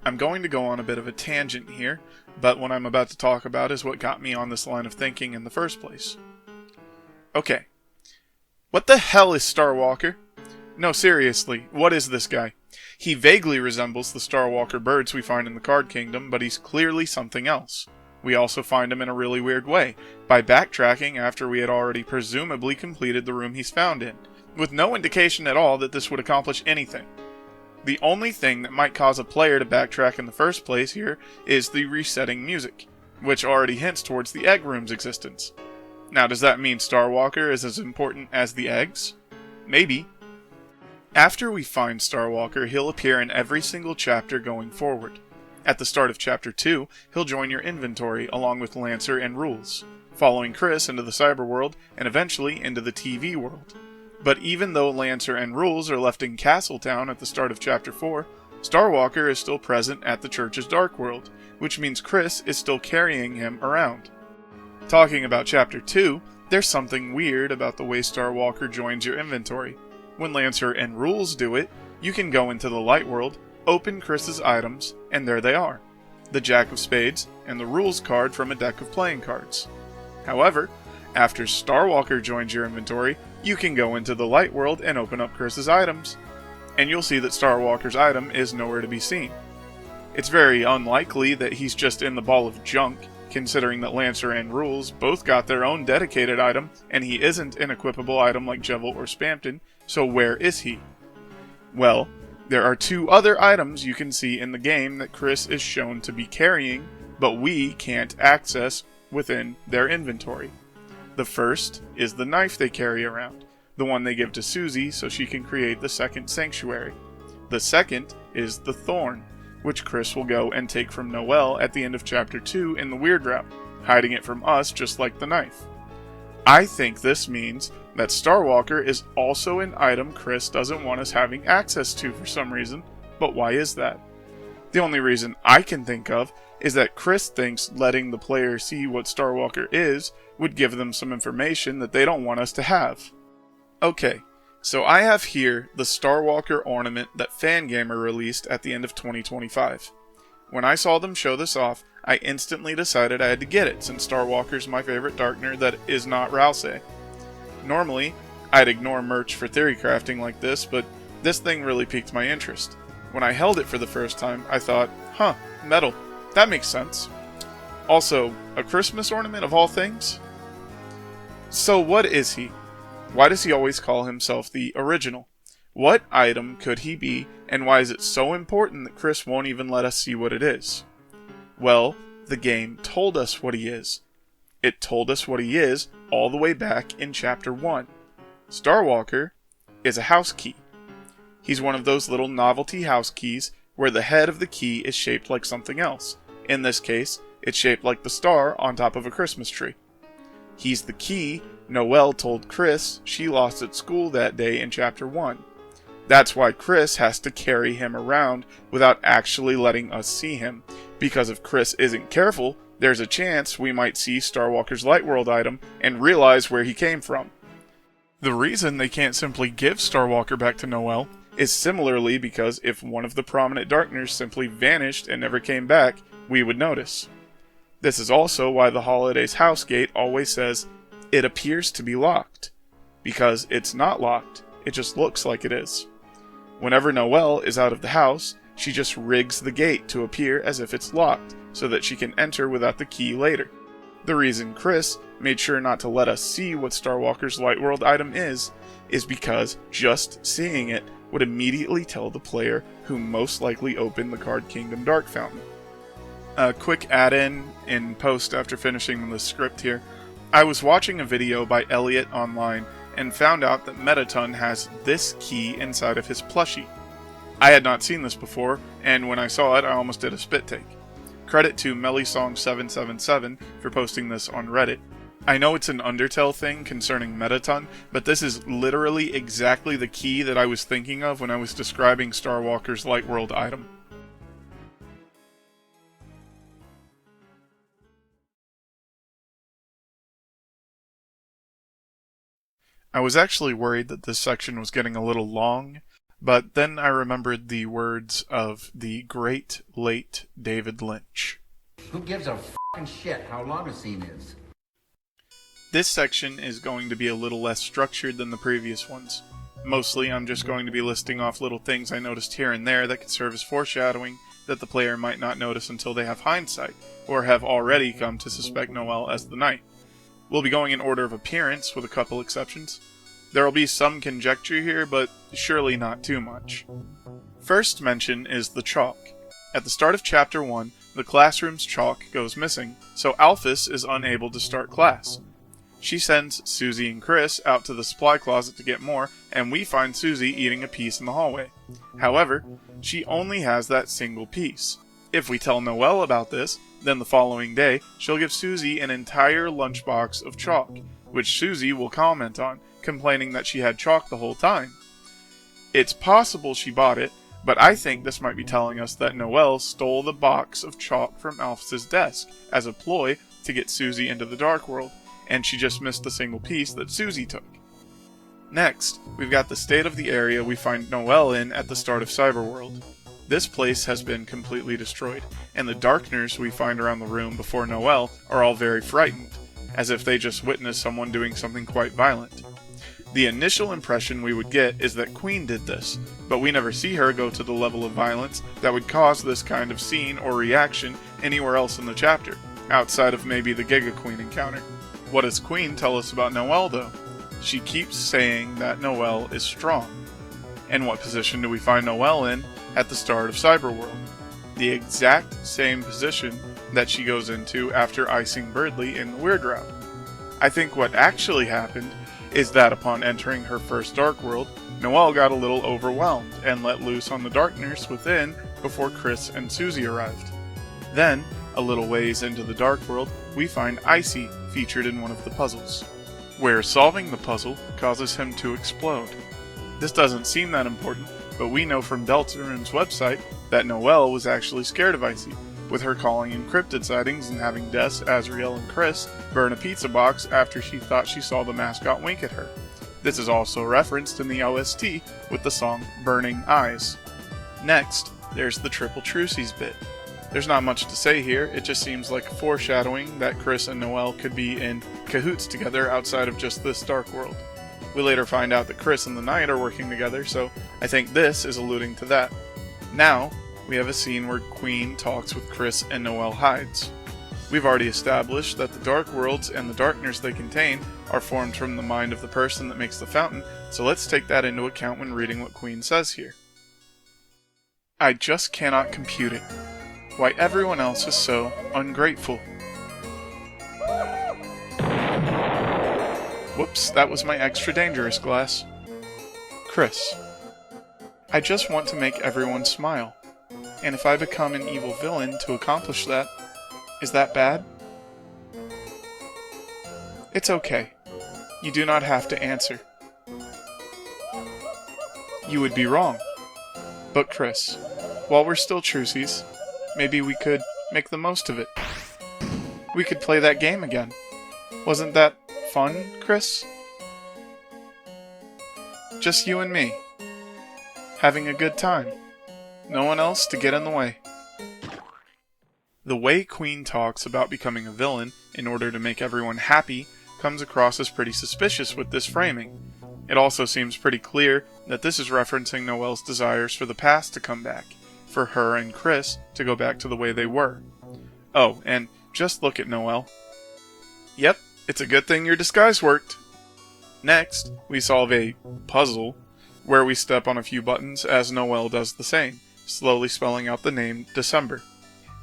S1: I'm going to go on a bit of a tangent here, but what I'm about to talk about is what got me on this line of thinking in the first place. Okay. What the hell is Starwalker? No, seriously, what is this guy? He vaguely resembles the Starwalker birds we find in the Card Kingdom, but he's clearly something else. We also find him in a really weird way, by backtracking after we had already presumably completed the room he's found in, with no indication at all that this would accomplish anything. The only thing that might cause a player to backtrack in the first place here is the resetting music, which already hints towards the egg room's existence. Now, does that mean Starwalker is as important as the eggs? Maybe. After we find Starwalker, he'll appear in every single chapter going forward. At the start of Chapter 2, he'll join your inventory along with Lancer and Rules, following Chris into the cyber world and eventually into the TV world. But even though Lancer and Rules are left in Castletown at the start of Chapter 4, Starwalker is still present at the Church's Dark World, which means Chris is still carrying him around. Talking about Chapter 2, there's something weird about the way Starwalker joins your inventory. When Lancer and Rules do it, you can go into the Light World, open Chris's items, and there they are. The Jack of Spades and the Rules card from a deck of playing cards. However, after Starwalker joins your inventory, you can go into the Light World and open up Chris's items. And you'll see that Starwalker's item is nowhere to be seen. It's very unlikely that he's just in the ball of junk, considering that Lancer and Rules both got their own dedicated item, and he isn't an equipable item like Jevil or Spamton, so where is he? Well, there are two other items you can see in the game that Chris is shown to be carrying, but we can't access within their inventory. The first is the knife they carry around, the one they give to Susie so she can create the second sanctuary. The second is the thorn, which Chris will go and take from Noelle at the end of Chapter 2 in the Weird Route, hiding it from us just like the knife. I think this means that Starwalker is also an item Chris doesn't want us having access to for some reason, but why is that? The only reason I can think of is that Chris thinks letting the player see what Starwalker is would give them some information that they don't want us to have. Okay, so I have here the Starwalker ornament that Fangamer released at the end of 2025. When I saw them show this off, I instantly decided I had to get it since Starwalker's my favorite Darkner that is not Rousey. Normally, I'd ignore merch for theory crafting like this, but this thing really piqued my interest. When I held it for the first time, I thought, metal, that makes sense. Also, a Christmas ornament of all things? So what is he? Why does he always call himself the original? What item could he be, and why is it so important that Chris won't even let us see what it is? Well, the game told us what he is. It told us what he is all the way back in Chapter 1. Starwalker is a house key. He's one of those little novelty house keys where the head of the key is shaped like something else. In this case, it's shaped like the star on top of a Christmas tree. He's the key Noelle told Chris she lost at school that day in Chapter 1. That's why Chris has to carry him around without actually letting us see him, because if Chris isn't careful, there's a chance we might see Starwalker's Lightworld item and realize where he came from. The reason they can't simply give Starwalker back to Noelle is similarly because if one of the prominent Darkners simply vanished and never came back, we would notice. This is also why the Holidays house gate always says, "It appears to be locked," because it's not locked, it just looks like it is. Whenever Noelle is out of the house, she just rigs the gate to appear as if it's locked, so that she can enter without the key later. The reason Chris made sure not to let us see what Starwalker's Lightworld item is because just seeing it would immediately tell the player who most likely opened the Card Kingdom Dark Fountain. A quick add-in in post after finishing the script here. I was watching a video by Elliot online and found out that Mettaton has this key inside of his plushie. I had not seen this before, and when I saw it, I almost did a spit take. Credit to Mellysong777 for posting this on Reddit. I know it's an Undertale thing concerning Mettaton, but this is literally exactly the key that I was thinking of when I was describing Starwalker's Lightworld item. I was actually worried that this section was getting a little long, But then I remembered the words of the great late David Lynch.
S3: Who gives a fucking shit how long a scene is?
S1: This section is going to be a little less structured than the previous ones. Mostly, I'm just going to be listing off little things I noticed here and there that could serve as foreshadowing that the player might not notice until they have hindsight, or have already come to suspect Noelle as the knight. We'll be going in order of appearance, with a couple exceptions. There will be some conjecture here, but surely not too much. First mention is the chalk. At the start of Chapter 1, the classroom's chalk goes missing, so Alphys is unable to start class. She sends Susie and Chris out to the supply closet to get more, and we find Susie eating a piece in the hallway. However, she only has that single piece. If we tell Noelle about this, then the following day, she'll give Susie an entire lunchbox of chalk, which Susie will comment on, complaining that she had chalk the whole time. It's possible she bought it, but I think this might be telling us that Noelle stole the box of chalk from Alphys's desk as a ploy to get Susie into the Dark World, and she just missed the single piece that Susie took. Next, we've got the state of the area we find Noelle in at the start of Cyberworld. This place has been completely destroyed, and the darkners we find around the room before Noelle are all very frightened, as if they just witnessed someone doing something quite violent. The initial impression we would get is that Queen did this, but we never see her go to the level of violence that would cause this kind of scene or reaction anywhere else in the chapter, outside of maybe the Giga Queen encounter. What does Queen tell us about Noelle, though? She keeps saying that Noelle is strong. And what position do we find Noelle in at the start of Cyberworld? The exact same position that she goes into after icing Birdly in the Weird Route. I think what actually happened is that upon entering her first Dark World, Noelle got a little overwhelmed and let loose on the darkness within before Chris and Susie arrived. Then, a little ways into the Dark World, we find Icy featured in one of the puzzles, where solving the puzzle causes him to explode. This doesn't seem that important, but we know from Deltarune's website that Noelle was actually scared of Icy, with her calling in cryptid sightings and having Des, Azrael, and Chris burn a pizza box after she thought she saw the mascot wink at her. This is also referenced in the OST with the song Burning Eyes. Next, there's the Triple Trucies bit. There's not much to say here, it just seems like a foreshadowing that Chris and Noelle could be in cahoots together outside of just this Dark World. We later find out that Chris and the Knight are working together, so I think this is alluding to that. Now, we have a scene where Queen talks with Chris and Noelle hides. We've already established that the Dark Worlds and the darkness they contain are formed from the mind of the person that makes the fountain, so let's take that into account when reading what Queen says here. I just cannot compute it. Why everyone else is so ungrateful. Whoops, that was my extra dangerous glass. Chris. I just want to make everyone smile. And if I become an evil villain to accomplish that, is that bad? It's okay. You do not have to answer. You would be wrong. But Chris, while we're still trucies, maybe we could make the most of it. We could play that game again. Wasn't that fun, Chris? Just you and me. Having a good time. No one else to get in the way. The way Queen talks about becoming a villain in order to make everyone happy comes across as pretty suspicious with this framing. It also seems pretty clear that this is referencing Noelle's desires for the past to come back, for her and Chris to go back to the way they were. Oh, and just look at Noelle. Yep, it's a good thing your disguise worked. Next, we solve a puzzle where we step on a few buttons as Noelle does the same, slowly spelling out the name December.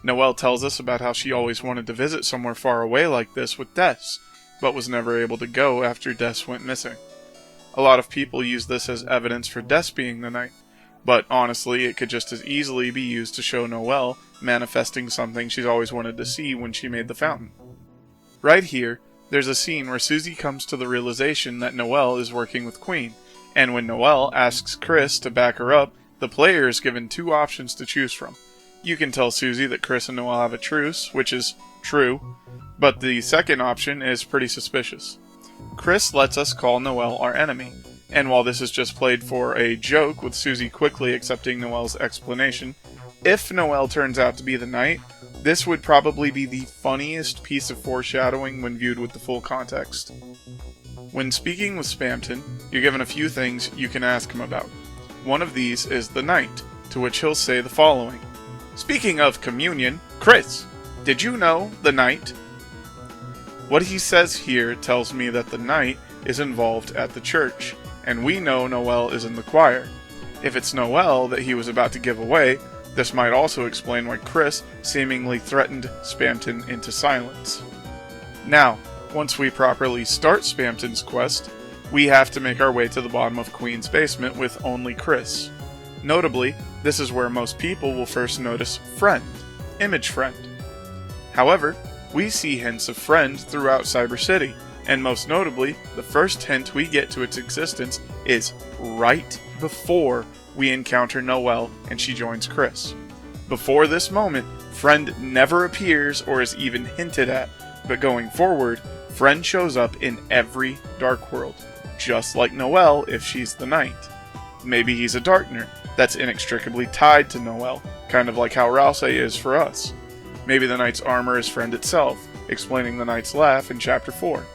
S1: Noelle tells us about how she always wanted to visit somewhere far away like this with Des, but was never able to go after Des went missing. A lot of people use this as evidence for Des being the knight, but honestly it could just as easily be used to show Noelle manifesting something she's always wanted to see when she made the fountain. Right here, there's a scene where Susie comes to the realization that Noelle is working with Queen, and when Noelle asks Chris to back her up, the player is given two options to choose from. You can tell Susie that Chris and Noelle have a truce, which is true, but the second option is pretty suspicious. Chris lets us call Noelle our enemy, And while this is just played for a joke, with Susie quickly accepting Noelle's explanation, if Noelle turns out to be the knight, this would probably be the funniest piece of foreshadowing when viewed with the full context. When speaking with Spamton, you're given a few things you can ask him about. One of these is the knight, to which he'll say the following. Speaking of communion, Chris, did you know the knight? What he says here tells me that the knight is involved at the church, and we know Noelle is in the choir. If it's Noelle that he was about to give away, this might also explain why Chris seemingly threatened Spamton into silence. Now, once we properly start Spamton's quest, we have to make our way to the bottom of Queen's basement with only Chris. Notably, this is where most people will first notice Friend, Image Friend. However, we see hints of Friend throughout Cyber City, and most notably, the first hint we get to its existence is right before we encounter Noelle and she joins Chris. Before this moment, Friend never appears or is even hinted at, but going forward, Friend shows up in every Dark World, just like Noelle if she's the knight. Maybe he's a Darkner that's inextricably tied to Noelle, kind of like how Rousey is for us. Maybe the knight's armor is Friend itself, explaining the knight's laugh in Chapter 4.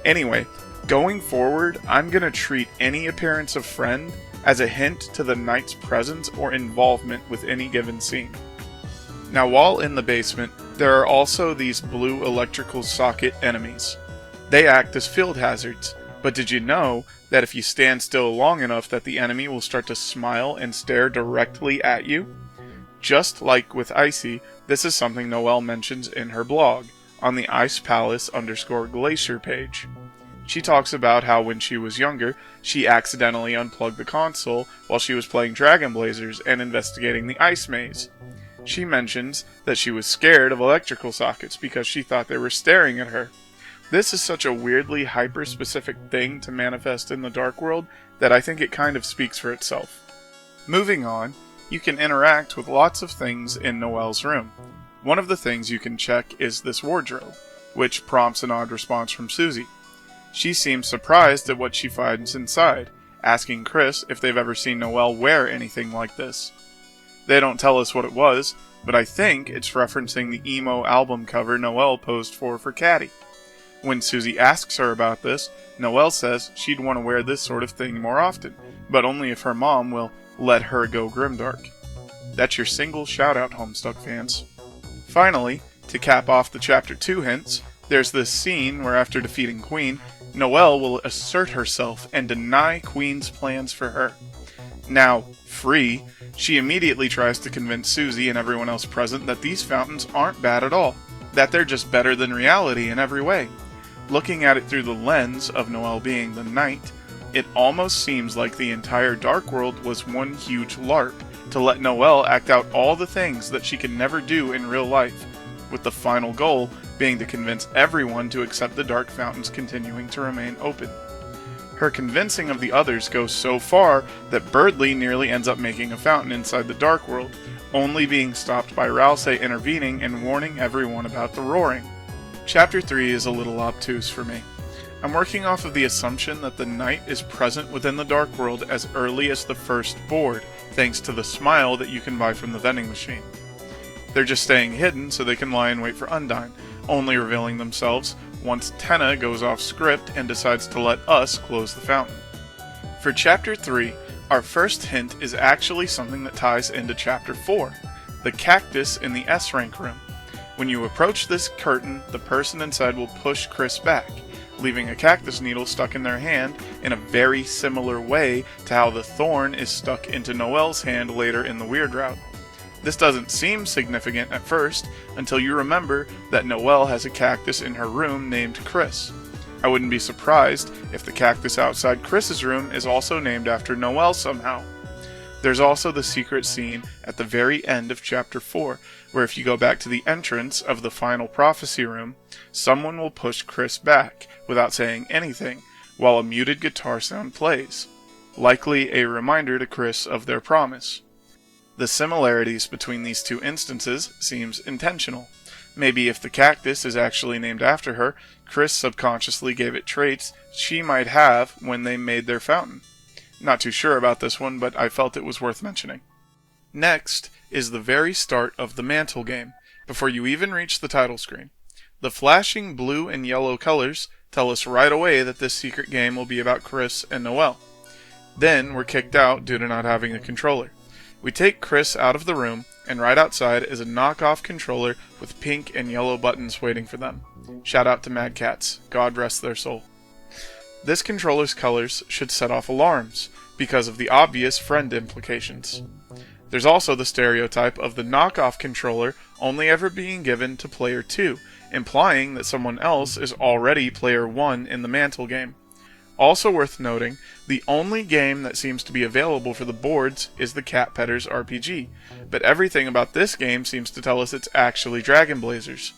S1: Anyway, going forward, I'm gonna treat any appearance of Friend as a hint to the knight's presence or involvement with any given scene. Now, while in the basement, there are also these blue electrical socket enemies. They act as field hazards, but did you know that if you stand still long enough that the enemy will start to smile and stare directly at you? Just like with Icy, this is something Noelle mentions in her blog, on the Ice Palace _Glacier page. She talks about how when she was younger, she accidentally unplugged the console while she was playing Dragon Blazers and investigating the ice maze. She mentions that she was scared of electrical sockets because she thought they were staring at her. This is such a weirdly hyper-specific thing to manifest in the Dark World that I think it kind of speaks for itself. Moving on, you can interact with lots of things in Noelle's room. One of the things you can check is this wardrobe, which prompts an odd response from Susie. She seems surprised at what she finds inside, asking Chris if they've ever seen Noelle wear anything like this. They don't tell us what it was, but I think it's referencing the emo album cover Noelle posed for Caddy. When Susie asks her about this, Noelle says she'd want to wear this sort of thing more often, but only if her mom will let her go grimdark. That's your single shout-out, Homestuck fans. Finally, to cap off the Chapter 2 hints, there's this scene where after defeating Queen, Noelle will assert herself and deny Queen's plans for her. Now, free, she immediately tries to convince Susie and everyone else present that these fountains aren't bad at all, that they're just better than reality in every way. Looking at it through the lens of Noelle being the knight, it almost seems like the entire Dark World was one huge LARP to let Noelle act out all the things that she can never do in real life, with the final goal being to convince everyone to accept the Dark Fountains continuing to remain open. Her convincing of the others goes so far that Birdly nearly ends up making a fountain inside the Dark World, only being stopped by Rousey intervening and warning everyone about the roaring. Chapter 3 is a little obtuse for me. I'm working off of the assumption that the knight is present within the Dark World as early as the first board, thanks to the smile that you can buy from the vending machine. They're just staying hidden so they can lie in wait for Undyne, only revealing themselves once Tenna goes off script and decides to let us close the fountain. For Chapter 3, our first hint is actually something that ties into Chapter 4, the cactus in the S-rank room. When you approach this curtain, the person inside will push Chris back, leaving a cactus needle stuck in their hand in a very similar way to how the thorn is stuck into Noelle's hand later in the Weird Route. This doesn't seem significant at first, until you remember that Noelle has a cactus in her room named Chris. I wouldn't be surprised if the cactus outside Chris's room is also named after Noelle somehow. There's also the secret scene at the very end of Chapter 4, where if you go back to the entrance of the final prophecy room, someone will push Chris back, without saying anything, while a muted guitar sound plays. Likely a reminder to Chris of their promise. The similarities between these two instances seems intentional. Maybe if the cactus is actually named after her, Chris subconsciously gave it traits she might have when they made their fountain. Not too sure about this one, but I felt it was worth mentioning. Next is the very start of the Mantle game, before you even reach the title screen. The flashing blue and yellow colors tell us right away that this secret game will be about Chris and Noelle. Then we're kicked out due to not having a controller. We take Chris out of the room, and right outside is a knockoff controller with pink and yellow buttons waiting for them. Shout out to Mad Cats, God rest their soul. This controller's colors should set off alarms, because of the obvious friend implications. There's also the stereotype of the knockoff controller only ever being given to player 2, implying that someone else is already player 1 in the Mantle game. Also worth noting, the only game that seems to be available for the boards is the Cat Pedders RPG, but everything about this game seems to tell us it's actually Dragon Blazers.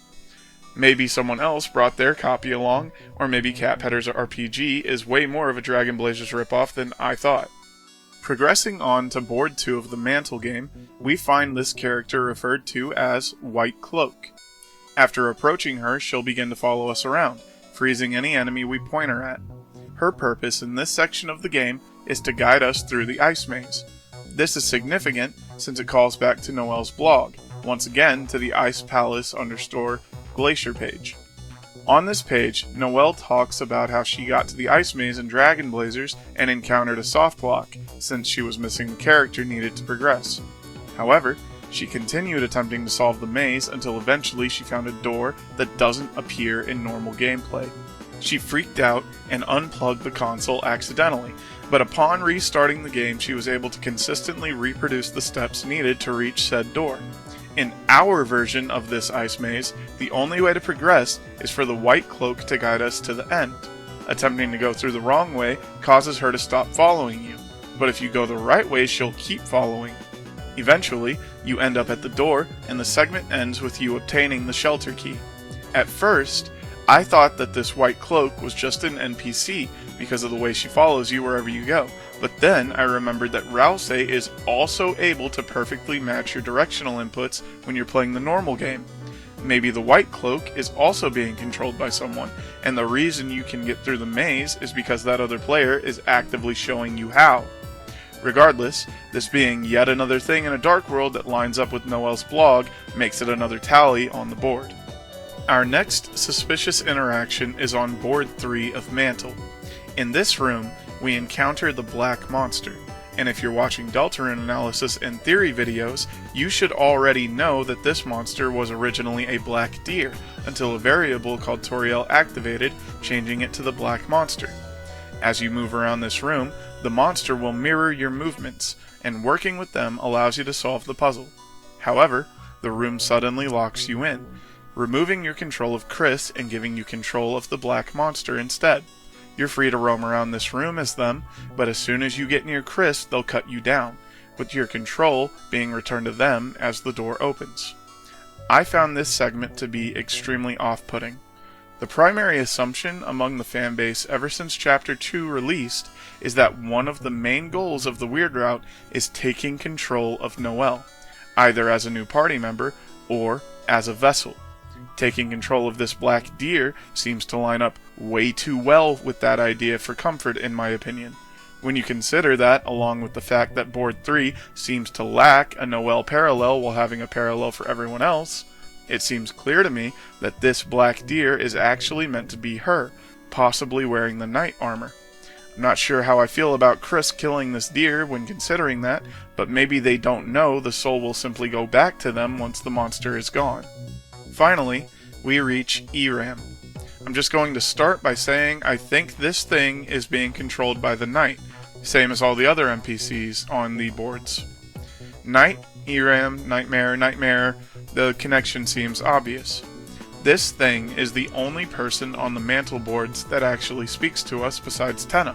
S1: Maybe someone else brought their copy along, or maybe Cat Pedders RPG is way more of a Dragon Blazers ripoff than I thought. Progressing on to board 2 of the Mantle game, we find this character referred to as White Cloak. After approaching her, she'll begin to follow us around, freezing any enemy we point her at. Her purpose in this section of the game is to guide us through the ice maze. This is significant since it calls back to Noelle's blog, once again to the Ice Palace _ Glacier page. On this page, Noelle talks about how she got to the ice maze in Dragon Blazers and encountered a soft block, since she was missing the character needed to progress. However, she continued attempting to solve the maze until eventually she found a door that doesn't appear in normal gameplay. She freaked out and unplugged the console accidentally, but upon restarting the game she was able to consistently reproduce the steps needed to reach said door. In our version of this ice maze, the only way to progress is for the White Cloak to guide us to the end. Attempting to go through the wrong way causes her to stop following you, but if you go the right way she'll keep following. Eventually, you end up at the door, and the segment ends with you obtaining the shelter key. At first, I thought that this White Cloak was just an NPC because of the way she follows you wherever you go, but then I remembered that Rouse is also able to perfectly match your directional inputs when you're playing the normal game. Maybe the White Cloak is also being controlled by someone, and the reason you can get through the maze is because that other player is actively showing you how. Regardless, this being yet another thing in a dark world that lines up with Noelle's blog makes it another tally on the board. Our next suspicious interaction is on board 3 of Mantle. In this room, we encounter the Black Monster, and if you're watching Deltarune analysis and theory videos, you should already know that this monster was originally a black deer, until a variable called Toriel activated, changing it to the Black Monster. As you move around this room, the monster will mirror your movements, and working with them allows you to solve the puzzle. However, the room suddenly locks you in, removing your control of Chris and giving you control of the Black Monster instead. You're free to roam around this room as them, but as soon as you get near Chris, they'll cut you down, with your control being returned to them as the door opens. I found this segment to be extremely off-putting. The primary assumption among the fanbase ever since Chapter 2 released is that one of the main goals of the Weird Route is taking control of Noelle, either as a new party member or as a vessel. Taking control of this black deer seems to line up way too well with that idea for comfort, in my opinion. When you consider that, along with the fact that Board 3 seems to lack a Noelle parallel while having a parallel for everyone else, it seems clear to me that this black deer is actually meant to be her, possibly wearing the knight armor. I'm not sure how I feel about Chris killing this deer when considering that, but maybe they don't know the soul will simply go back to them once the monster is gone. Finally, we reach Eram. I'm just going to start by saying I think this thing is being controlled by the Knight, same as all the other NPCs on the boards. Knight, Eram, Nightmare, the connection seems obvious. This thing is the only person on the Mantle boards that actually speaks to us besides Tenna.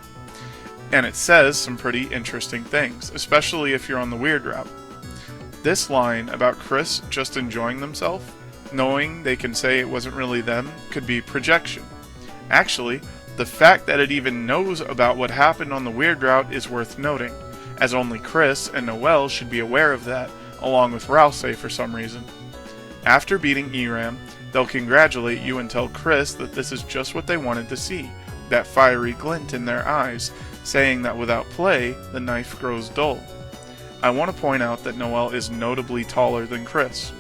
S1: And it says some pretty interesting things, especially if you're on the Weird Route. This line about Chris just enjoying themselves, knowing they can say it wasn't really them, could be projection. Actually, the fact that it even knows about what happened on the Weird Route is worth noting, as only Chris and Noelle should be aware of that, along with Rouse for some reason. After beating Eram, they'll congratulate you and tell Chris that this is just what they wanted to see, that fiery glint in their eyes, saying that without play, the knife grows dull. I want to point out that Noelle is notably taller than Chris.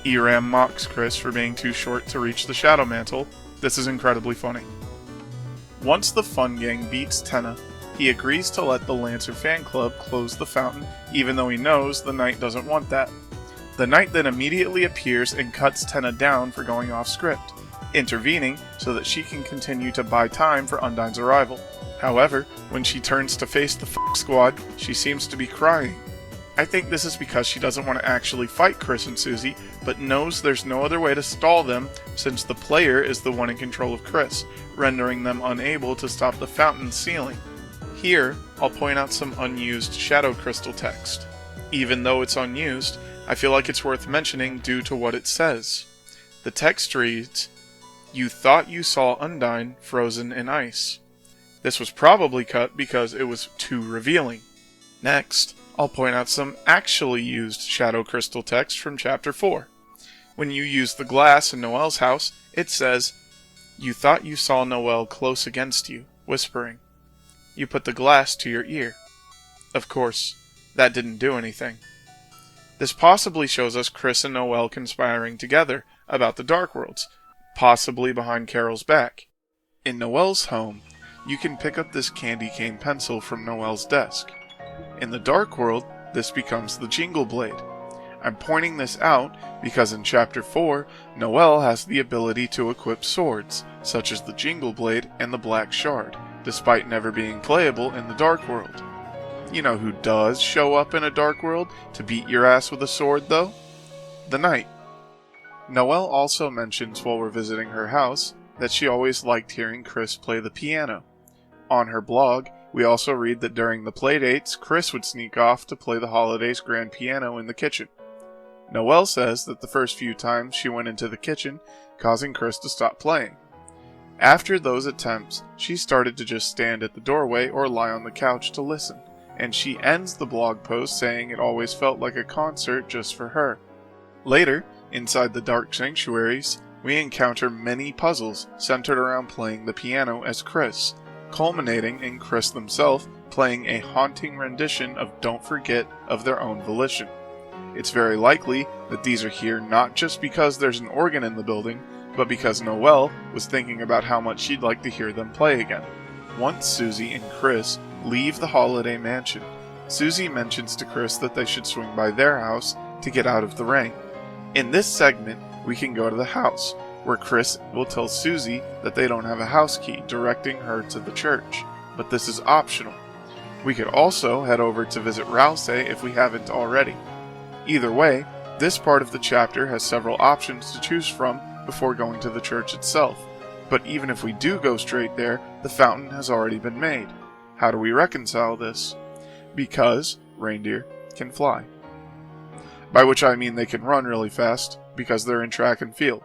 S1: Eram mocks Chris for being too short to reach the Shadow Mantle. This is incredibly funny. Once the Fun Gang beats Tenna, he agrees to let the Lancer fan club close the fountain, even though he knows the Knight doesn't want that. The Knight then immediately appears and cuts Tenna down for going off script, intervening so that she can continue to buy time for Undyne's arrival. However, when she turns to face the squad, she seems to be crying. I think this is because she doesn't want to actually fight Chris and Susie, but knows there's no other way to stall them since the player is the one in control of Chris, rendering them unable to stop the fountain sealing. Here, I'll point out some unused Shadow Crystal text. Even though it's unused, I feel like it's worth mentioning due to what it says. The text reads, "You thought you saw Undyne frozen in ice." This was probably cut because it was too revealing. Next, I'll point out some actually used Shadow Crystal text from Chapter 4. When you use the glass in Noelle's house, it says, "You thought you saw Noelle close against you, whispering. You put the glass to your ear." Of course, that didn't do anything. This possibly shows us Chris and Noelle conspiring together about the Dark Worlds, possibly behind Carol's back. In Noelle's home, you can pick up this candy cane pencil from Noelle's desk. In the Dark World, this becomes the Jingle Blade. I'm pointing this out because in Chapter 4, Noelle has the ability to equip swords, such as the Jingle Blade and the Black Shard, despite never being playable in the Dark World. You know who does show up in a Dark World to beat your ass with a sword, though? The Knight. Noelle also mentions while we're visiting her house that she always liked hearing Chris play the piano. On her blog, we also read that during the playdates, Chris would sneak off to play the Holidays grand piano in the kitchen. Noelle says that the first few times she went into the kitchen, causing Chris to stop playing. After those attempts, she started to just stand at the doorway or lie on the couch to listen, and she ends the blog post saying it always felt like a concert just for her. Later, inside the Dark Sanctuaries, we encounter many puzzles centered around playing the piano as Chris, culminating in Chris themselves playing a haunting rendition of Don't Forget of their own volition. It's very likely that these are here not just because there's an organ in the building, but because Noelle was thinking about how much she'd like to hear them play again. Once Susie and Chris leave the Holiday Mansion, Susie mentions to Chris that they should swing by their house to get out of the rain. In this segment, we can go to the house, where Chris will tell Susie that they don't have a house key, directing her to the church, but this is optional. We could also head over to visit Rousey if we haven't already. Either way, this part of the chapter has several options to choose from before going to the church itself, but even if we do go straight there, the fountain has already been made. How do we reconcile this? Because reindeer can fly. By which I mean they can run really fast, because they're in track and field.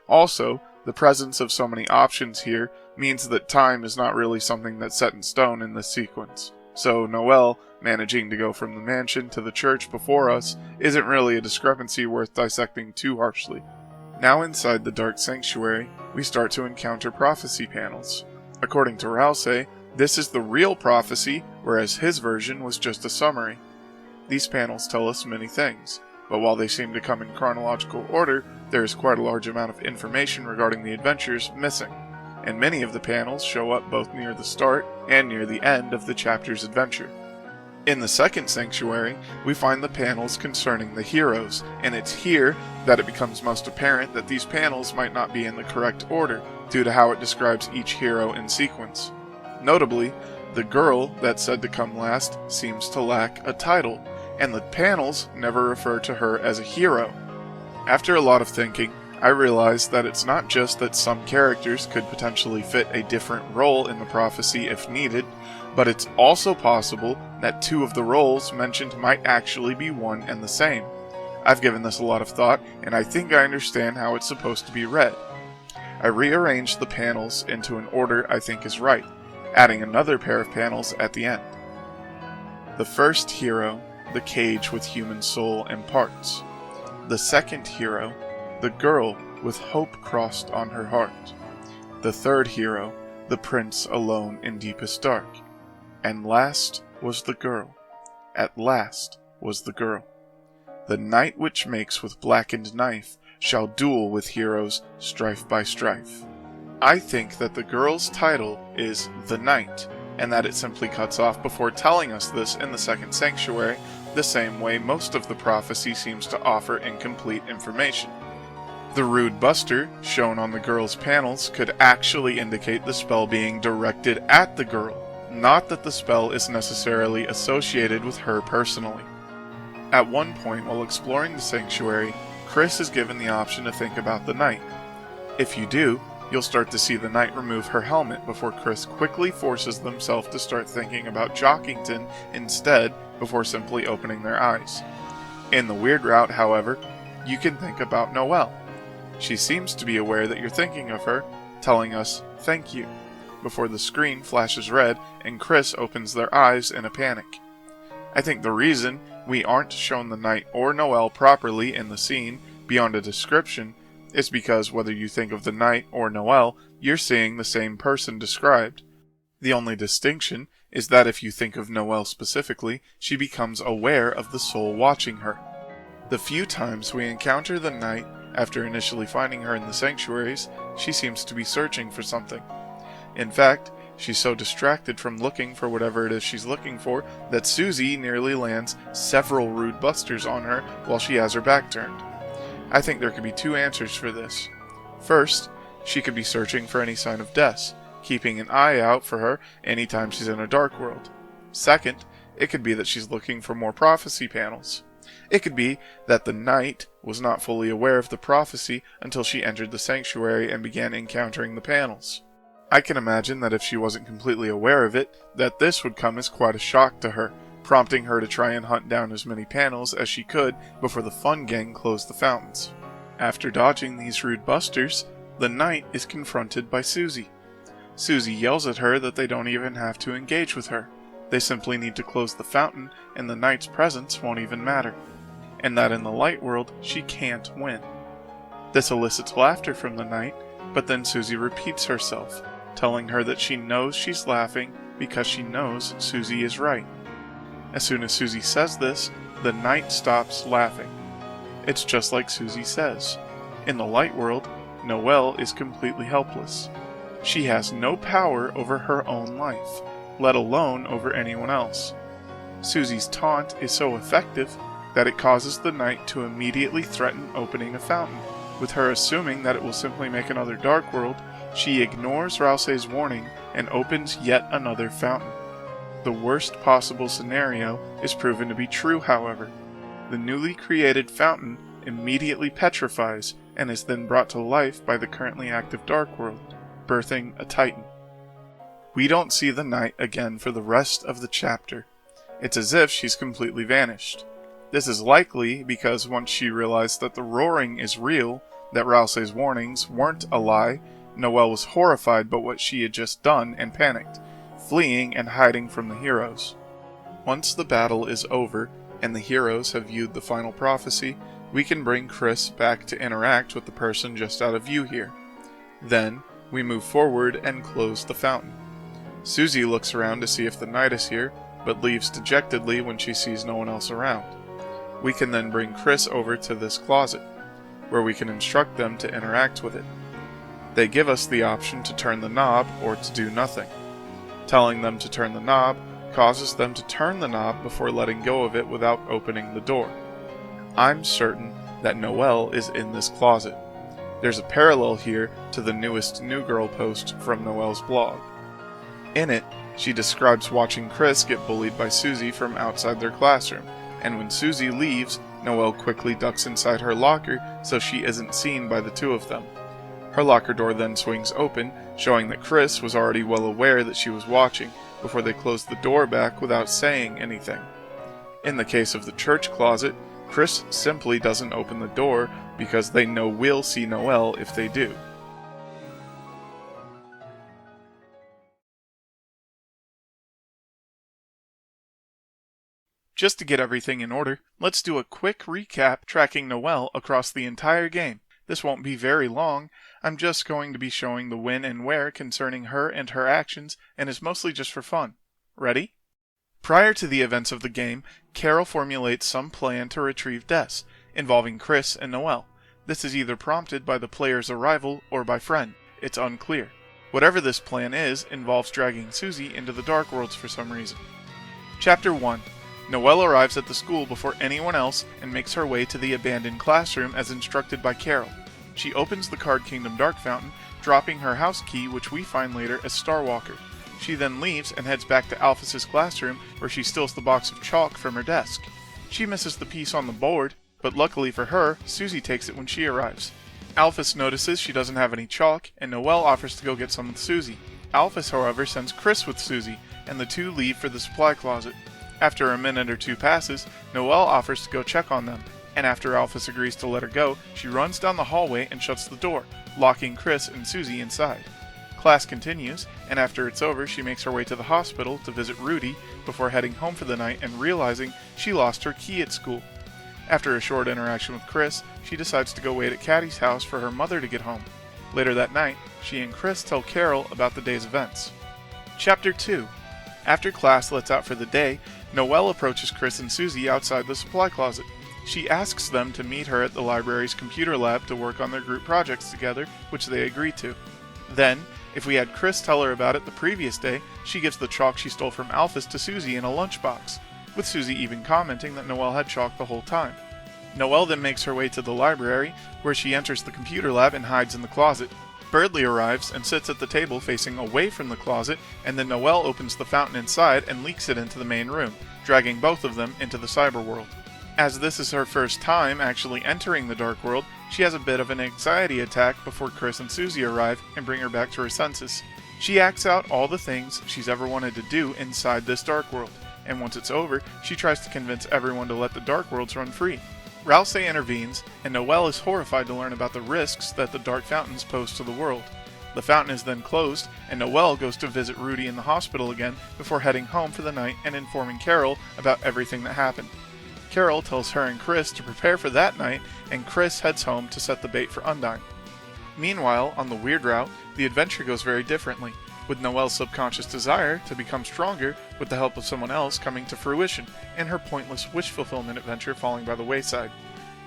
S1: Also, the presence of so many options here means that time is not really something that's set in stone in this sequence. So Noelle managing to go from the mansion to the church before us isn't really a discrepancy worth dissecting too harshly. Now inside the Dark Sanctuary, we start to encounter prophecy panels. According to Rousey, this is the real prophecy, whereas his version was just a summary. These panels tell us many things, but while they seem to come in chronological order, there is quite a large amount of information regarding the adventures missing, and many of the panels show up both near the start and near the end of the chapter's adventure. In the second sanctuary, we find the panels concerning the heroes, and it's here that it becomes most apparent that these panels might not be in the correct order, due to how it describes each hero in sequence. Notably, the girl that's said to come last seems to lack a title, and the panels never refer to her as a hero. After a lot of thinking, I realized that it's not just that some characters could potentially fit a different role in the prophecy if needed, but it's also possible that two of the roles mentioned might actually be one and the same. I've given this a lot of thought, and I think I understand how it's supposed to be read. I rearranged the panels into an order I think is right, adding another pair of panels at the end. The first hero, the cage with human soul and parts. The second hero, the girl with hope crossed on her heart. The third hero, the prince alone in deepest dark. And last was the girl. At last was the girl. The night which makes with blackened knife shall duel with heroes strife by strife. I think that the girl's title is The Night, and that it simply cuts off before telling us this in the second sanctuary, the same way most of the prophecy seems to offer incomplete information. The rude buster, shown on the girl's panels, could actually indicate the spell being directed at the girl, not that the spell is necessarily associated with her personally. At one point while exploring the sanctuary, Chris is given the option to think about the knight. If you do, you'll start to see the knight remove her helmet before Chris quickly forces themselves to start thinking about Jockington instead before simply opening their eyes. In the weird route, however, you can think about Noelle. She seems to be aware that you're thinking of her, telling us, "Thank you," before the screen flashes red and Chris opens their eyes in a panic. I think the reason we aren't shown the knight or Noelle properly in the scene, beyond a description, is because whether you think of the knight or Noelle, you're seeing the same person described. The only distinction is that if you think of Noelle specifically, she becomes aware of the soul watching her. The few times we encounter the knight, after initially finding her in the sanctuaries, she seems to be searching for something. In fact, she's so distracted from looking for whatever it is she's looking for that Susie nearly lands several rude busters on her while she has her back turned. I think there could be two answers for this. First, she could be searching for any sign of death, keeping an eye out for her anytime she's in a dark world. Second, it could be that she's looking for more prophecy panels. It could be that the knight was not fully aware of the prophecy until she entered the sanctuary and began encountering the panels. I can imagine that if she wasn't completely aware of it, that this would come as quite a shock to her, prompting her to try and hunt down as many panels as she could before the fun gang closed the fountains. After dodging these rude busters, the knight is confronted by Susie. Susie yells at her that they don't even have to engage with her. They simply need to close the fountain and the knight's presence won't even matter. And that in the light world, she can't win. This elicits laughter from the knight, but then Susie repeats herself, telling her that she knows she's laughing because she knows Susie is right. As soon as Susie says this, the knight stops laughing. It's just like Susie says. In the light world, Noelle is completely helpless. She has no power over her own life, let alone over anyone else. Susie's taunt is so effective that it causes the knight to immediately threaten opening a fountain. With her assuming that it will simply make another dark world, she ignores Rousey's warning and opens yet another fountain. The worst possible scenario is proven to be true, however. The newly created fountain immediately petrifies and is then brought to life by the currently active dark world, birthing a titan. We don't see the knight again for the rest of the chapter. It's as if she's completely vanished. This is likely because once she realized that the roaring is real, that Rousey's warnings weren't a lie, Noelle was horrified by what she had just done and panicked, fleeing and hiding from the heroes. Once the battle is over and the heroes have viewed the final prophecy, we can bring Chris back to interact with the person just out of view here. Then, we move forward and close the fountain. Susie looks around to see if the knight is here, but leaves dejectedly when she sees no one else around. We can then bring Chris over to this closet, where we can instruct them to interact with it. They give us the option to turn the knob or to do nothing. Telling them to turn the knob causes them to turn the knob before letting go of it without opening the door. I'm certain that Noelle is in this closet. There's a parallel here to the newest New Girl post from Noelle's blog. In it, she describes watching Chris get bullied by Susie from outside their classroom, and when Susie leaves, Noelle quickly ducks inside her locker so she isn't seen by the two of them. Her locker door then swings open, showing that Chris was already well aware that she was watching before they closed the door back without saying anything. In the case of the church closet, Chris simply doesn't open the door because they know we'll see Noelle if they do. Just to get everything in order, let's do a quick recap tracking Noelle across the entire game. This won't be very long. I'm just going to be showing the when and where concerning her and her actions, and is mostly just for fun. Ready? Prior to the events of the game, Carol formulates some plan to retrieve Des, involving Chris and Noelle. This is either prompted by the player's arrival or by Friend. It's unclear. Whatever this plan is, involves dragging Susie into the Dark Worlds for some reason. Chapter 1. Noelle arrives at the school before anyone else and makes her way to the abandoned classroom as instructed by Carol. She opens the Card Kingdom Dark Fountain, dropping her house key, which we find later as Starwalker. She then leaves and heads back to Alphys's classroom, where she steals the box of chalk from her desk. She misses the piece on the board, but luckily for her, Susie takes it when she arrives. Alphys notices she doesn't have any chalk, and Noelle offers to go get some with Susie. Alphys, however, sends Chris with Susie, and the two leave for the supply closet. After a minute or two passes, Noelle offers to go check on them, and after Alphys agrees to let her go, she runs down the hallway and shuts the door, locking Chris and Susie inside. Class continues, and after it's over, she makes her way to the hospital to visit Rudy before heading home for the night and realizing she lost her key at school. After a short interaction with Chris, she decides to go wait at Caddy's house for her mother to get home. Later that night, she and Chris tell Carol about the day's events. Chapter 2. After class lets out for the day, Noelle approaches Chris and Susie outside the supply closet. She asks them to meet her at the library's computer lab to work on their group projects together, which they agree to. Then, if we had Chris tell her about it the previous day, she gives the chalk she stole from Alphys to Susie in a lunchbox, with Susie even commenting that Noelle had chalk the whole time. Noelle then makes her way to the library, where she enters the computer lab and hides in the closet. Birdley arrives and sits at the table facing away from the closet, and then Noelle opens the fountain inside and leaks it into the main room, dragging both of them into the cyber world. As this is her first time actually entering the Dark World, she has a bit of an anxiety attack before Chris and Susie arrive and bring her back to her senses. She acts out all the things she's ever wanted to do inside this Dark World, and once it's over, she tries to convince everyone to let the Dark Worlds run free. Rouse intervenes, and Noelle is horrified to learn about the risks that the Dark Fountains pose to the world. The fountain is then closed, and Noelle goes to visit Rudy in the hospital again before heading home for the night and informing Carol about everything that happened. Carol tells her and Chris to prepare for that night, and Chris heads home to set the bait for Undyne. Meanwhile, on the Weird Route, the adventure goes very differently, with Noelle's subconscious desire to become stronger with the help of someone else coming to fruition, and her pointless wish fulfillment adventure falling by the wayside.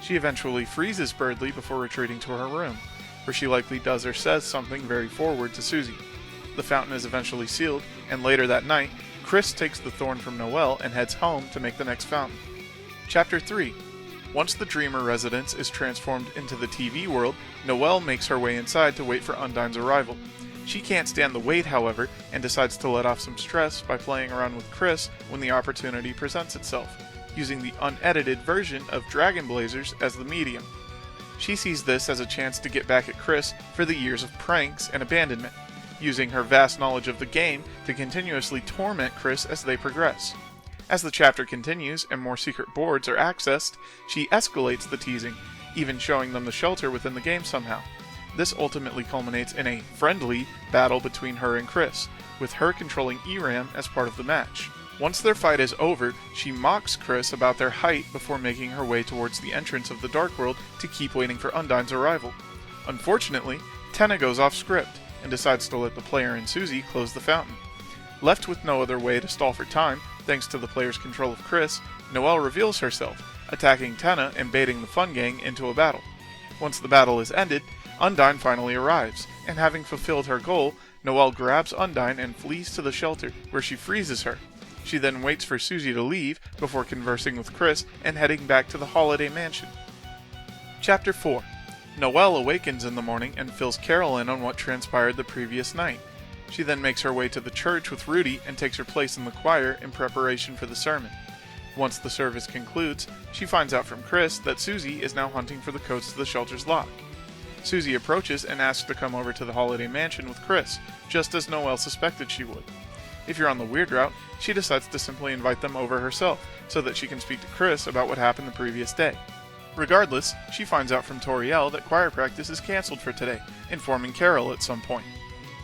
S1: She eventually freezes Birdley before retreating to her room, where she likely does or says something very forward to Susie. The fountain is eventually sealed, and later that night, Chris takes the thorn from Noelle and heads home to make the next fountain. Chapter 3. Once the Dreamer residence is transformed into the TV world, Noelle makes her way inside to wait for Undyne's arrival. She can't stand the wait, however, and decides to let off some stress by playing around with Chris when the opportunity presents itself, using the unedited version of Dragon Blazers as the medium. She sees this as a chance to get back at Chris for the years of pranks and abandonment, using her vast knowledge of the game to continuously torment Chris as they progress. As the chapter continues and more secret boards are accessed, she escalates the teasing, even showing them the shelter within the game somehow. This ultimately culminates in a friendly battle between her and Chris, with her controlling ERAM as part of the match. Once their fight is over, she mocks Chris about their height before making her way towards the entrance of the Dark World to keep waiting for Undyne's arrival. Unfortunately, Tenna goes off script and decides to let the player and Susie close the fountain. Left with no other way to stall for time, thanks to the player's control of Chris, Noelle reveals herself, attacking Tenna and baiting the Fun Gang into a battle. Once the battle is ended, Undyne finally arrives, and having fulfilled her goal, Noelle grabs Undyne and flees to the shelter, where she freezes her. She then waits for Susie to leave before conversing with Chris and heading back to the Holiday Mansion. Chapter 4. Noelle awakens in the morning and fills Carol in on what transpired the previous night. She then makes her way to the church with Rudy and takes her place in the choir in preparation for the sermon. Once the service concludes, she finds out from Chris that Susie is now hunting for the codes to the shelter's lock. Susie approaches and asks to come over to the Holiday Mansion with Chris, just as Noelle suspected she would. If you're on the Weird Route, she decides to simply invite them over herself, so that she can speak to Chris about what happened the previous day. Regardless, she finds out from Toriel that choir practice is cancelled for today, informing Carol at some point.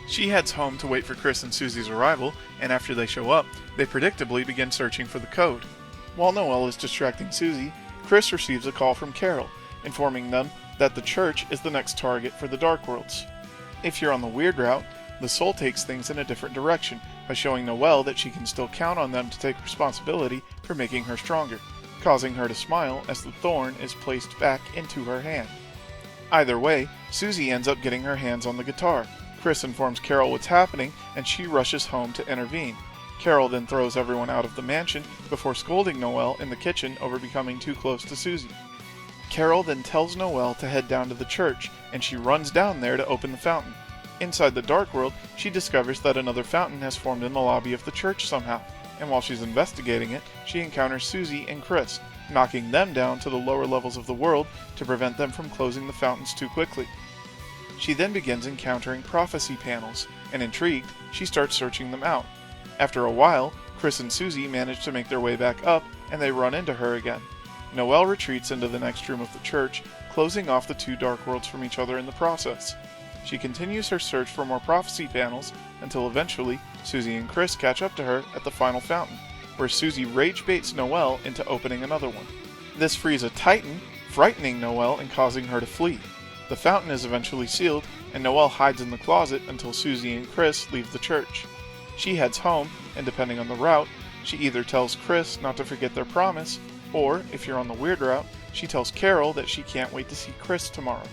S1: She heads home to wait for Chris and Susie's arrival, and after they show up, they predictably begin searching for the code. While Noelle is distracting Susie, Chris receives a call from Carol, informing them that the church is the next target for the Dark Worlds. If you're on the Weird Route, the soul takes things in a different direction by showing Noelle that she can still count on them to take responsibility for making her stronger, causing her to smile as the thorn is placed back into her hand. Either way, Susie ends up getting her hands on the guitar. Chris informs Carol what's happening, and she rushes home to intervene. Carol then throws everyone out of the mansion before scolding Noelle in the kitchen over becoming too close to Susie. Carol then tells Noelle to head down to the church, and she runs down there to open the fountain. Inside the Dark World, she discovers that another fountain has formed in the lobby of the church somehow, and while she's investigating it, she encounters Susie and Chris, knocking them down to the lower levels of the world to prevent them from closing the fountains too quickly. She then begins encountering prophecy panels, and intrigued, she starts searching them out. After a while, Chris and Susie manage to make their way back up, and they run into her again. Noelle retreats into the next room of the church, closing off the two Dark Worlds from each other in the process. She continues her search for more prophecy panels until eventually Susie and Chris catch up to her at the final fountain, where Susie rage baits Noelle into opening another one. This frees a Titan, frightening Noelle and causing her to flee. The fountain is eventually sealed, and Noelle hides in the closet until Susie and Chris leave the church. She heads home, and depending on the route, she either tells Chris not to forget their promise, or, if you're on the weird route, she tells Carol that she can't wait to see Chris tomorrow.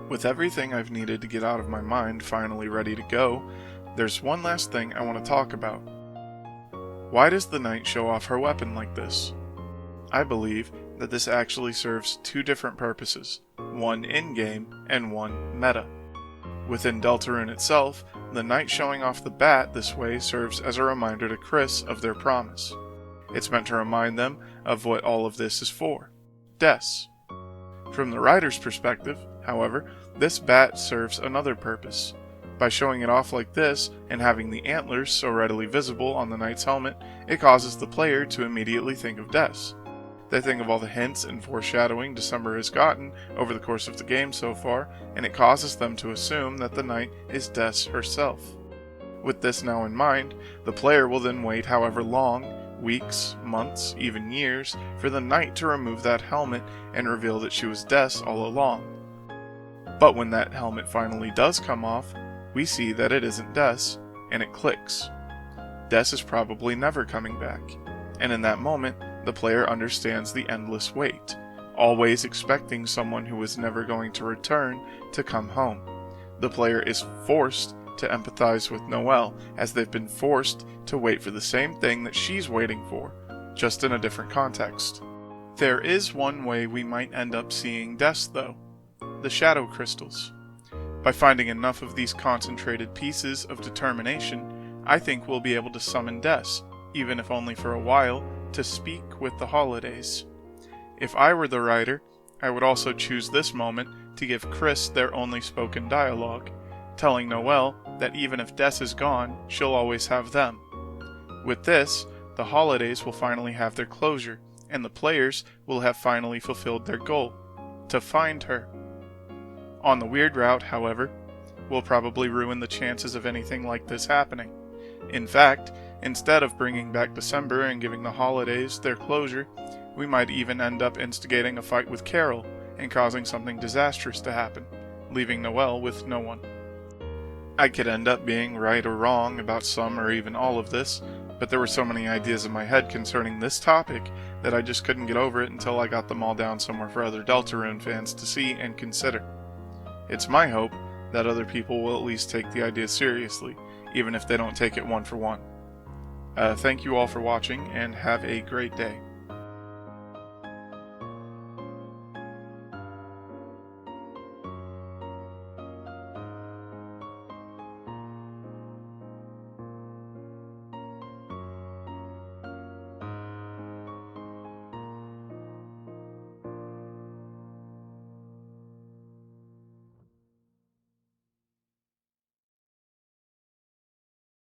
S1: With everything I've needed to get out of my mind finally ready to go, there's one last thing I want to talk about. Why does the knight show off her weapon like this? I believe that this actually serves two different purposes, one in-game and one meta. Within Deltarune itself, the knight showing off the bat this way serves as a reminder to Chris of their promise. It's meant to remind them of what all of this is for, deaths. From the writer's perspective, however, this bat serves another purpose. By showing it off like this, and having the antlers so readily visible on the knight's helmet, it causes the player to immediately think of deaths. They think of all the hints and foreshadowing December has gotten over the course of the game so far, and it causes them to assume that the knight is Death herself. With this now in mind, the player will then wait however long, weeks, months, even years, for the knight to remove that helmet and reveal that she was Death all along. But when that helmet finally does come off, we see that it isn't Death, and it clicks. Death is probably never coming back, and in that moment, the player understands the endless wait, always expecting someone who is never going to return to come home. The player is forced to empathize with Noelle, as they've been forced to wait for the same thing that she's waiting for, just in a different context. There is one way we might end up seeing Death though, the shadow crystals. By finding enough of these concentrated pieces of determination, I think we'll be able to summon Death, even if only for a while, to speak with the holidays. If I were the writer, I would also choose this moment to give Chris their only spoken dialogue, telling Noelle that even if Death is gone, she'll always have them. With this, the holidays will finally have their closure, and the players will have finally fulfilled their goal, to find her. On the weird route, however, will probably ruin the chances of anything like this happening. In fact, instead of bringing back December and giving the holidays their closure, we might even end up instigating a fight with Carol and causing something disastrous to happen, leaving Noelle with no one. I could end up being right or wrong about some or even all of this, but there were so many ideas in my head concerning this topic that I just couldn't get over it until I got them all down somewhere for other Deltarune fans to see and consider. It's my hope that other people will at least take the idea seriously, even if they don't take it one for one. Thank you all for watching, and have a great day.